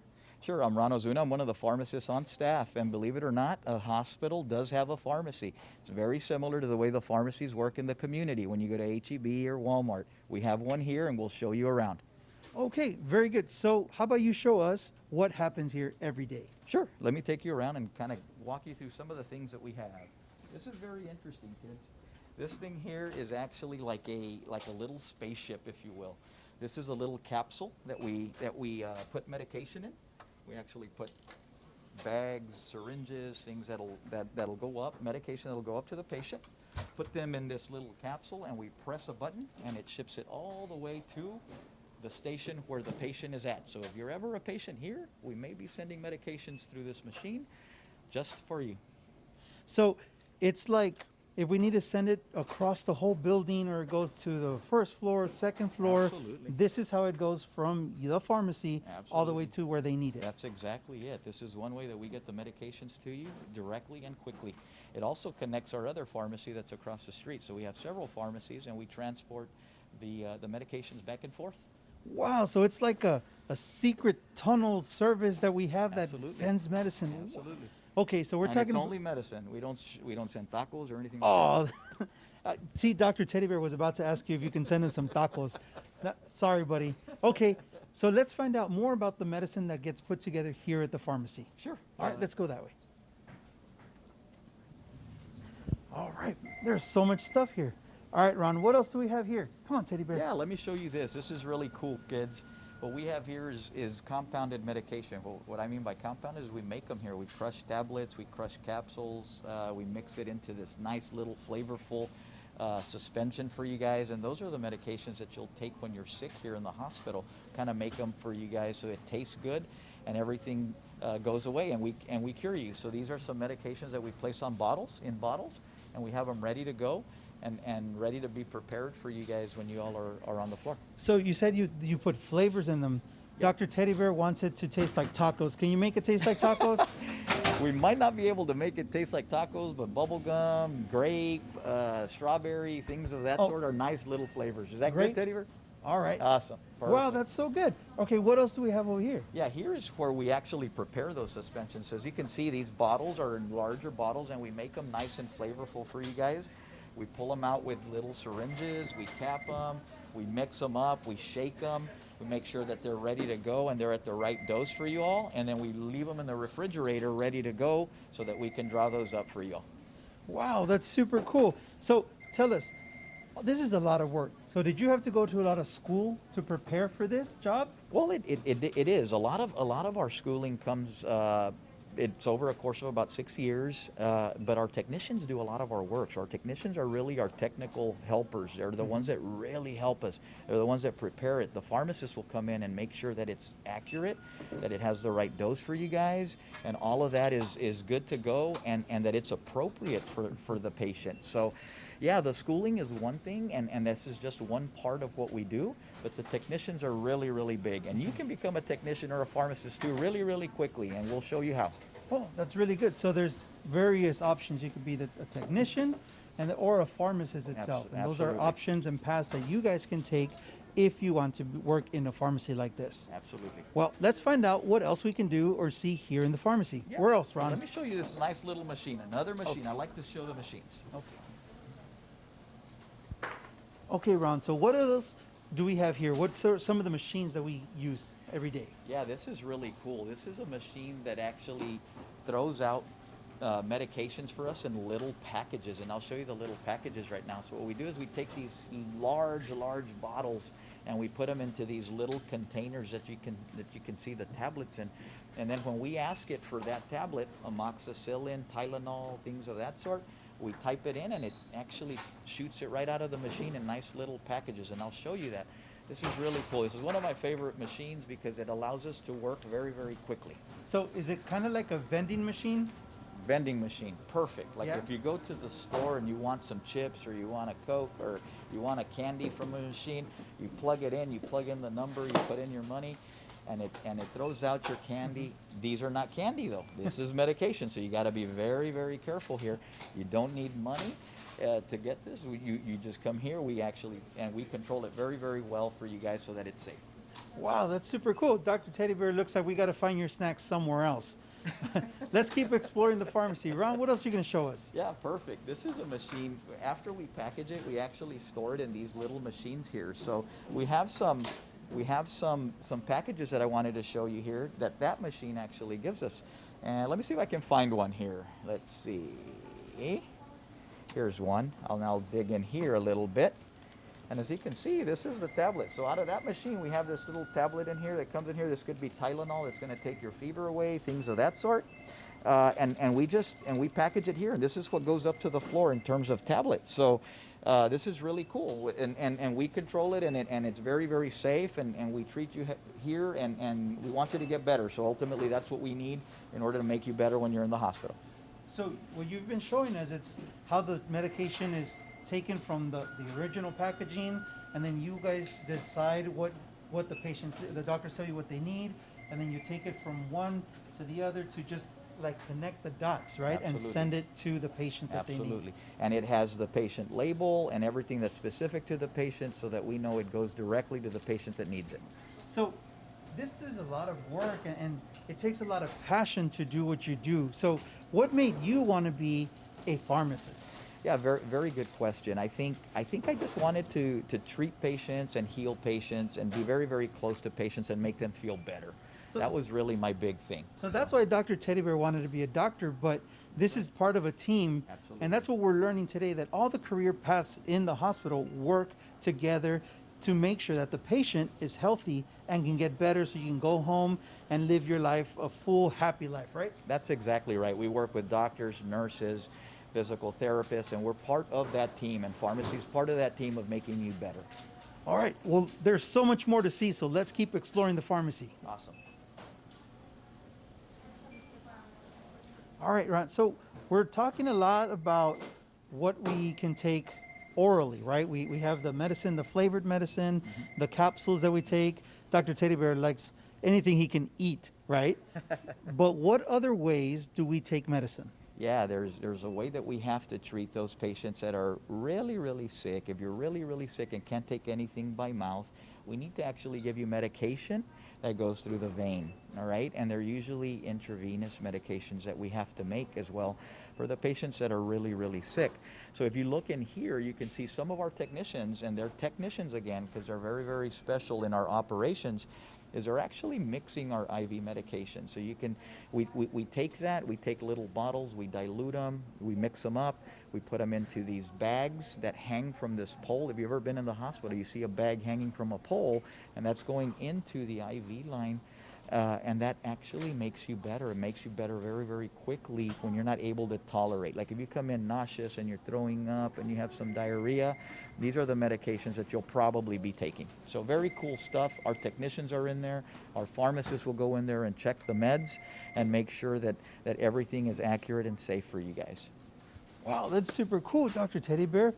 Sure, I'm Ron Ozuna. I'm one of the pharmacists on staff, and believe it or not, a hospital does have a pharmacy. It's very similar to the way the pharmacies work in the community. When you go to H-E-B or Walmart, we have one here, and we'll show you around. Okay, very good. So how about you show us what happens here every day? Sure. Let me take you around and kind of walk you through some of the things that we have. This is very interesting, kids. This thing here is actually like a little spaceship, if you will. This is a little capsule that we put medication in. We actually put bags, syringes, things that'll go up, medication that'll go up to the patient. Put them in this little capsule, and we press a button, and it ships it all the way to the station where the patient is at. So if you're ever a patient here, we may be sending medications through this machine just for you. So it's like if we need to send it across the whole building, or it goes to the first floor, second floor, Absolutely. This is how it goes from the pharmacy all the way to where they need it. That's exactly it. This is one way that we get the medications to you directly and quickly. It also connects our other pharmacy that's across the street. So we have several pharmacies, and we transport the medications back and forth. Wow, so it's like a secret tunnel service that we have that sends medicine. Absolutely. Okay, so we're And talking it's only medicine. We don't send tacos or anything. Oh, see, Dr. Teddy Bear was about to ask you if you can send him some tacos. Sorry, buddy. Okay, so let's find out more about the medicine that gets put together here at the pharmacy. Sure. All right, let's go that way. All right, there's so much stuff here. All right, Ron, what else do we have here? Come on, Teddy Bear. Yeah, let me show you this. This is really cool, kids. What we have here is compounded medication. Well, what I mean by compounded is we make them here. We crush tablets, we crush capsules, we mix it into this nice little flavorful suspension for you guys. And those are the medications that you'll take when you're sick here in the hospital. Kind of make them for you guys so it tastes good and everything goes away, and we cure you. So these are some medications that we place on bottles, and we have them ready to go. And ready to be prepared for you guys when you all are on the floor. So you said you put flavors in them. Yep. Dr. Teddy Bear wants it to taste like tacos. Can you make it taste like tacos? We might not be able to make it taste like tacos, but bubblegum, grape, strawberry, things of that sort are nice little flavors. Is that great, Teddy Bear? All right. Awesome. Wow, Perfect. that's so good. Okay, what else do we have over here? Yeah, here is where we actually prepare those suspensions. So as you can see, these bottles are in larger bottles, and we make them nice and flavorful for you guys. We pull them out with little syringes, we cap them, we mix them up, we shake them, we make sure that they're ready to go and they're at the right dose for you all, and then we leave them in the refrigerator ready to go so that we can draw those up for you all. Wow, that's super cool. So tell us, this is a lot of work. So did you have to go to a lot of school to prepare for this job? Well, it is. A lot of our schooling comes, it's over a course of about 6 years, but our technicians do a lot of our work. So our technicians are really our technical helpers. They're the ones that really help us. They're the ones that prepare it. The pharmacist will come in and make sure that it's accurate, that it has the right dose for you guys, and all of that is good to go, and that it's appropriate for the patient. So yeah, the schooling is one thing, and this is just one part of what we do, but the technicians are really, really big. And you can become a technician or a pharmacist too really, really quickly, and we'll show you how. Oh, that's really good. So there's various options. You could be a technician or a pharmacist itself. And those are Absolutely. options and paths that you guys can take if you want to work in a pharmacy like this. Absolutely. Well, let's find out what else we can do or see here in the pharmacy. Yeah. Where else, Ron? Let me show you this nice little machine, another machine. I like to show the machines. Okay. Okay, Ron, so what else do we have here? What's some of the machines that we use every day? Yeah, this is really cool. This is a machine that actually throws out medications for us in little packages, and I'll show you the little packages right now. So what we do is we take these large bottles and we put them into these little containers that you can see the tablets in. And then when we ask it for that tablet, amoxicillin, Tylenol, things of that sort, we type it in and it actually shoots it right out of the machine in nice little packages, and I'll show you that. This is really cool. This is one of my favorite machines because it allows us to work very, very quickly. So is it kind of like a vending machine? Vending machine, perfect. Like Yeah. if you go to the store and you want some chips or you want a Coke or you want a candy from a machine, you plug it in, you plug in the number, you put in your money, and it throws out your candy. These are not candy though. This is medication, so you got to be very, very careful here. You don't need money to get this. You just come here. We control it very, very well for you guys so that it's safe. Wow, that's super cool. Dr. Teddy Bear, looks like we got to find your snacks somewhere else. Let's keep exploring the pharmacy. Ron, what else are you going to show us? Yeah, perfect. This is a machine. After we package it, we actually store it in these little machines here. So we have some packages that I wanted to show you here that machine actually gives us. And let me see if I can find one here. Let's see. Here's one. I'll dig in here a little bit. And as you can see, this is the tablet. So out of that machine, we have this little tablet in here that comes in here. This could be Tylenol. It's going to take your fever away, things of that sort. And we package it here. And this is what goes up to the floor in terms of tablets. So this is really cool. And we control it, and it's very, very safe. And we treat you here, and we want you to get better. So ultimately, that's what we need in order to make you better when you're in the hospital. So what you've been showing us, it's how the medication is taken from the original packaging, and then you guys decide what the doctors tell you what they need, and then you take it from one to the other to just like connect the dots, right? Absolutely. And send it to the patients that they need. Absolutely. And it has the patient label and everything that's specific to the patient so that we know it goes directly to the patient that needs it. So this is a lot of work, and it takes a lot of passion to do what you do. So what made you want to be a pharmacist? Yeah, very, very good question. I think I just wanted to treat patients and heal patients and be very, very close to patients and make them feel better. So that was really my big thing. So that's why Dr. Teddy Bear wanted to be a doctor, but this is part of a team. Absolutely. And that's what we're learning today, that all the career paths in the hospital work together to make sure that the patient is healthy and can get better so you can go home and live your life, a full, happy life, right? That's exactly right. We work with doctors, nurses, physical therapists, and we're part of that team, and pharmacy is part of that team of making you better. All right, well, there's so much more to see, so let's keep exploring the pharmacy. Awesome. All right, Ron, so we're talking a lot about what we can take orally, right? We have the medicine, the flavored medicine, the capsules that we take. Dr. Teddy Bear likes anything he can eat, right? But what other ways do we take medicine? Yeah, there's a way that we have to treat those patients that are really, really sick. If you're really, really sick and can't take anything by mouth, We need to actually give you medication that goes through the vein, all right? And they're usually intravenous medications that we have to make as well for the patients that are really, really sick. So if you look in here, you can see some of our technicians, and they're technicians again because they're very, very special in our operations, is they're actually mixing our IV medication. So you can, we take that, we take little bottles, we dilute them, we mix them up, we put them into these bags that hang from this pole. If you've ever been in the hospital, you see a bag hanging from a pole, and that's going into the IV line. And that actually makes you better. It makes you better very, very quickly when you're not able to tolerate. Like if you come in nauseous and you're throwing up and you have some diarrhea, these are the medications that you'll probably be taking. So very cool stuff. Our technicians are in there. Our pharmacists will go in there and check the meds and make sure that everything is accurate and safe for you guys. Wow, that's super cool, Dr. Teddy Bear.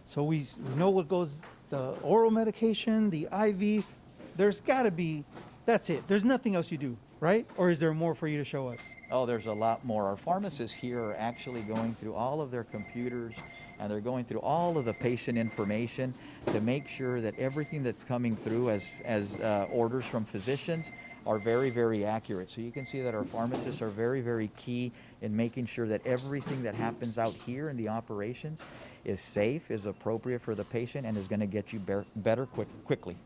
So we know what goes, the oral medication, the IV. There's got to be, that's it. There's nothing else you do, right? Or is there more for you to show us? Oh, there's a lot more. Our pharmacists here are actually going through all of their computers, and they're going through all of the patient information to make sure that everything that's coming through as orders from physicians are very, very accurate. So you can see that our pharmacists are very, very key in making sure that everything that happens out here in the operations is safe, is appropriate for the patient, and is going to get you better quickly.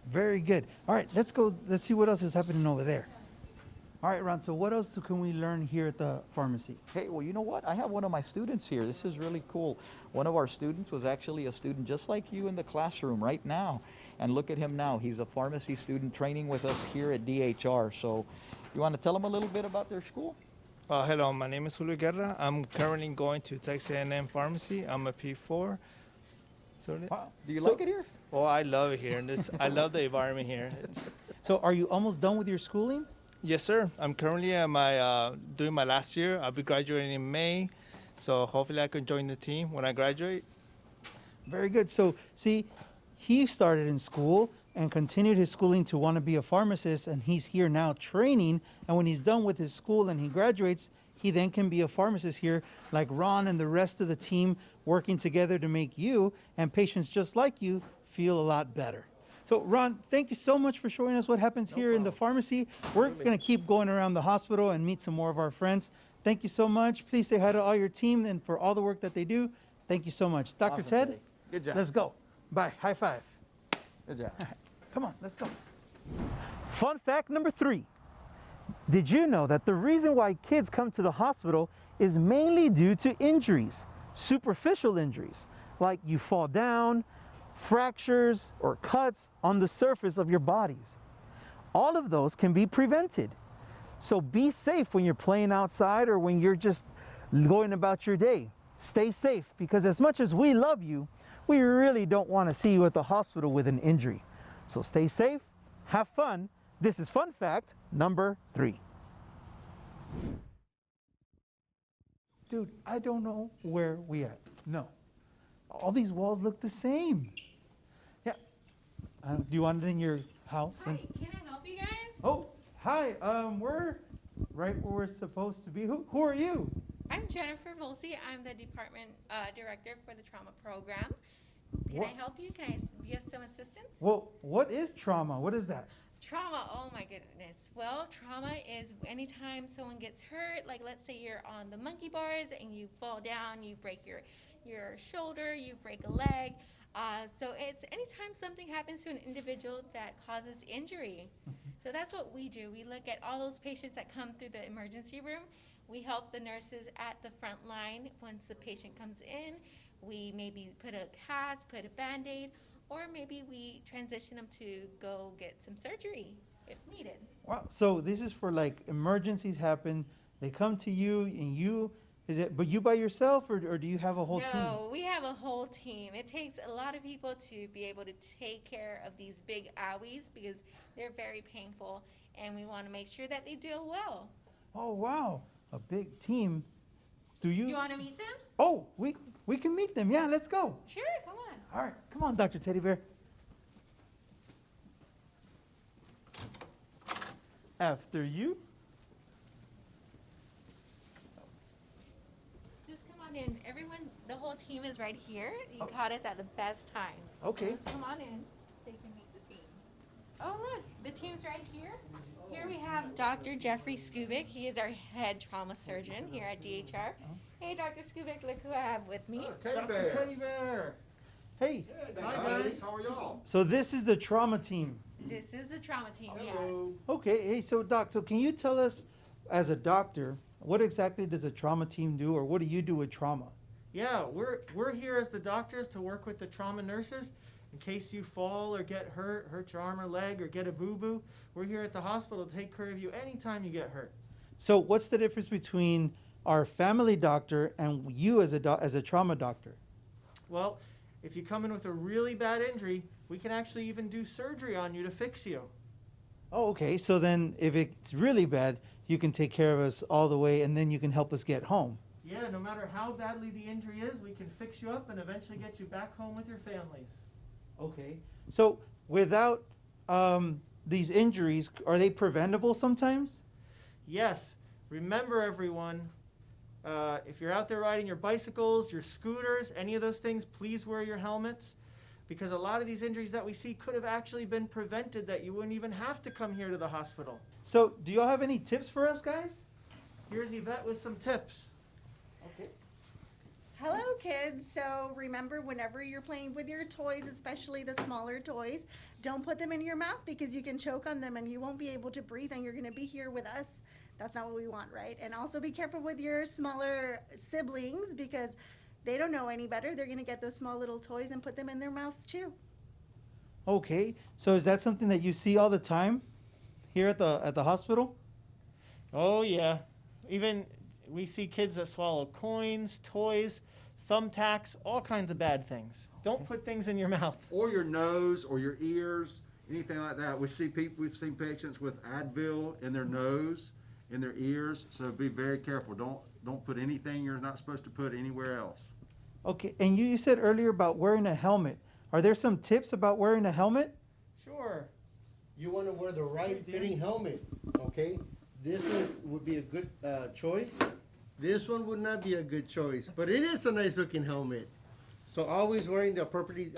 Very good. All right, let's go. Let's see what else is happening over there. All right, Ron, so what else can we learn here at the pharmacy? Hey, well, you know what? I have one of my students here. This is really cool. One of our students was actually a student just like you in the classroom right now. And look at him now. He's a pharmacy student training with us here at DHR. So you want to tell them a little bit about their school? Hello, my name is Julio Guerra. I'm currently going to Texas A&M Pharmacy. I'm a P4. Wow. Do you like it here? Oh, I love it here. And I love the environment here. So are you almost done with your schooling? Yes, sir. I'm currently at doing my last year. I'll be graduating in May. So hopefully I can join the team when I graduate. Very good. So see, he started in school and continued his schooling to want to be a pharmacist, and he's here now training. And when he's done with his school and he graduates, he then can be a pharmacist here, like Ron and the rest of the team working together to make you and patients just like you feel a lot better. So Ron, thank you so much for showing us what happens here in the pharmacy. We're going to keep going around the hospital and meet some more of our friends. Thank you so much. Please say hi to all your team and for all the work that they do. Thank you so much. Dr. Awesome, Ted, Teddy. Good job. Let's go. Bye. High five. Good job. Come on, let's go. Fun fact number 3. Did you know that the reason why kids come to the hospital is mainly due to injuries, superficial injuries, like you fall down, fractures, or cuts on the surface of your bodies? All of those can be prevented. So be safe when you're playing outside or when you're just going about your day. Stay safe, because as much as we love you, we really don't want to see you at the hospital with an injury. So stay safe, have fun. This is fun fact number 3. Dude, I don't know where we at. No. All these walls look the same. Yeah. Do you want it in your house? Hi, can I help you guys? Oh, hi. We're right where we're supposed to be. Who are you? I'm Jennifer Volsey. I'm the department director for the trauma program. Can I help you? Can I be of some assistance? Well, what is trauma? What is that? Trauma, oh my goodness. Well, trauma is anytime someone gets hurt, like let's say you're on the monkey bars and you fall down, you break your shoulder, you break a leg. So it's anytime something happens to an individual that causes injury. So that's what we do. We look at all those patients that come through the emergency room. We help the nurses at the front line once the patient comes in. We maybe put a cast, put a Band-Aid, or maybe we transition them to go get some surgery if needed. Wow. So this is for like emergencies happen. They come to you and but you by yourself or do you have a whole team? No, we have a whole team. It takes a lot of people to be able to take care of these big owies because they're very painful, and we want to make sure that they do well. Oh, wow. A big team. Do you? You want to meet them? Oh, we can meet them. Yeah, let's go. Sure, come on. All right, come on, Dr. Teddy Bear. After you. Just come on in. Everyone, the whole team is right here. You caught us at the best time. Okay. Just come on in so you can meet Oh, look, the team's right here. Here we have Dr. Jeffrey Skubik. He is our head trauma surgeon here at DHR. Hey, Dr. Skubik, look who I have with me. Dr. Teddy Bear. Hey. Hi, guys. How are y'all? So this is the trauma team. This is the trauma team, yes. Okay, hey, so Doc, so can you tell us, as a doctor, what exactly does a trauma team do, or what do you do with trauma? Yeah, we're here as the doctors to work with the trauma nurses. In case you fall or get hurt your arm or leg, or get a boo-boo, we're here at the hospital to take care of you anytime you get hurt. So what's the difference between our family doctor and you as a trauma doctor? Well, if you come in with a really bad injury, we can actually even do surgery on you to fix you. Oh, okay. So then if it's really bad, you can take care of us all the way, and then you can help us get home. Yeah, no matter how badly the injury is, we can fix you up and eventually get you back home with your families. Okay. So without these injuries, are they preventable sometimes? Yes. Remember, everyone, if you're out there riding your bicycles, your scooters, any of those things, please wear your helmets, because a lot of these injuries that we see could have actually been prevented, that you wouldn't even have to come here to the hospital. So do y'all have any tips for us, guys? Here's Yvette with some tips. Okay. Hello, kids. So remember, whenever you're playing with your toys, especially the smaller toys, don't put them in your mouth, because you can choke on them and you won't be able to breathe, and you're going to be here with us. That's not what we want, right? And also be careful with your smaller siblings, because they don't know any better. They're going to get those small little toys and put them in their mouths too. Okay. So is that something that you see all the time here at the hospital? Oh, yeah. Even we see kids that swallow coins, toys, thumbtacks, all kinds of bad things. Don't put things in your mouth. Or your nose or your ears, anything like that. We've seen patients with Advil in their nose, in their ears, so be very careful. Don't put anything you're not supposed to put anywhere else. Okay, and you said earlier about wearing a helmet. Are there some tips about wearing a helmet? Sure. You want to wear the right fitting helmet, okay? This would be a good choice. This one would not be a good choice, but it is a nice looking helmet. So always wearing the appropriately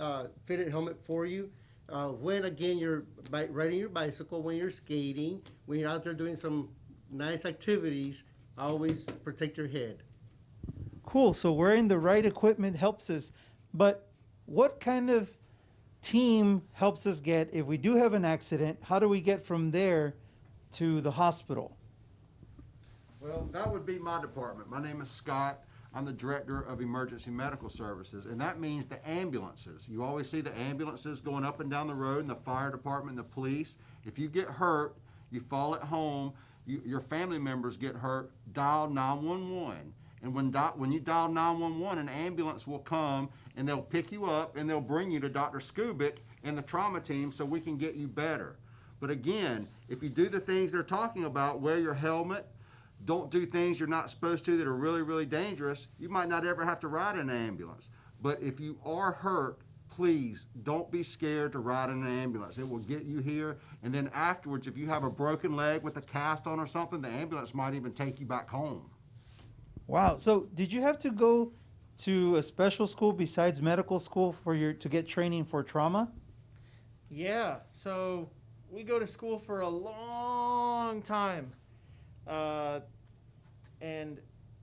fitted helmet for you. When again you're riding your bicycle, when you're skating, when you're out there doing some nice activities, always protect your head. Cool, so wearing the right equipment helps us, but what kind of team helps us get, if we do have an accident, how do we get from there to the hospital? Well, that would be my department. My name is Scott. I'm the Director of Emergency Medical Services, and that means the ambulances. You always see the ambulances going up and down the road, and the fire department, and the police. If you get hurt, you fall at home, your family members get hurt, dial 911. And when you dial 911, an ambulance will come, and they'll pick you up, and they'll bring you to Dr. Skubik and the trauma team so we can get you better. But again, if you do the things they're talking about, wear your helmet, don't do things you're not supposed to that are really, really dangerous, you might not ever have to ride in an ambulance. But if you are hurt, please don't be scared to ride in an ambulance. It will get you here, and then afterwards, if you have a broken leg with a cast on or something, the ambulance might even take you back home. Wow, so did you have to go to a special school besides medical school to get training for trauma? Yeah, so we go to school for a long time. And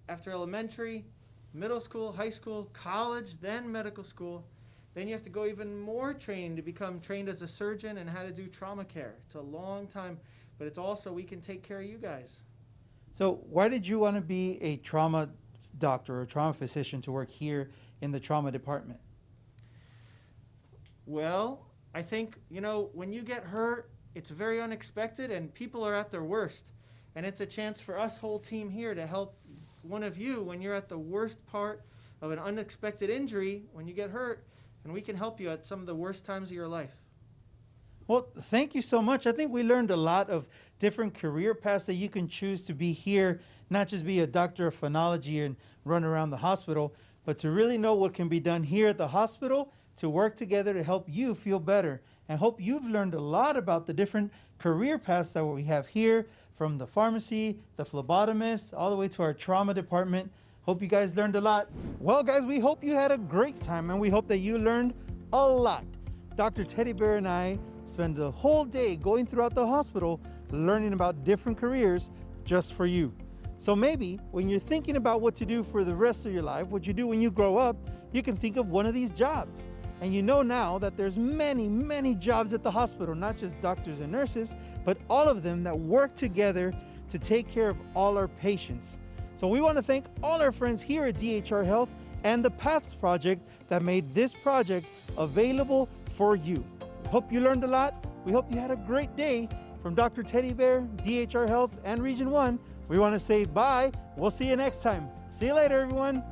after elementary, middle school, high school, college, then medical school, then you have to go even more training to become trained as a surgeon and how to do trauma care. It's a long time, but it's also we can take care of you guys. So why did you want to be a trauma doctor or trauma physician to work here in the trauma department? Well, I think, when you get hurt, it's very unexpected and people are at their worst. And it's a chance for us whole team here to help one of you when you're at the worst part of an unexpected injury, when you get hurt, and we can help you at some of the worst times of your life. Well, thank you so much. I think we learned a lot of different career paths that you can choose to be here, not just be a doctor of phonology and run around the hospital, but to really know what can be done here at the hospital to work together to help you feel better. And hope you've learned a lot about the different career paths that we have here, from the pharmacy, the phlebotomist, all the way to our trauma department. Hope you guys learned a lot. Well, guys, we hope you had a great time, and we hope that you learned a lot. Dr. Teddy Bear and I spend the whole day going throughout the hospital learning about different careers just for you. So maybe when you're thinking about what to do for the rest of your life, what you do when you grow up, you can think of one of these jobs. And you know now that there's many, many jobs at the hospital, not just doctors and nurses, but all of them that work together to take care of all our patients. So we want to thank all our friends here at DHR Health and the PATHS Project that made this project available for you. Hope you learned a lot. We hope you had a great day. From Dr. Teddy Bear, DHR Health, and Region 1, we want to say bye. We'll see you next time. See you later, everyone.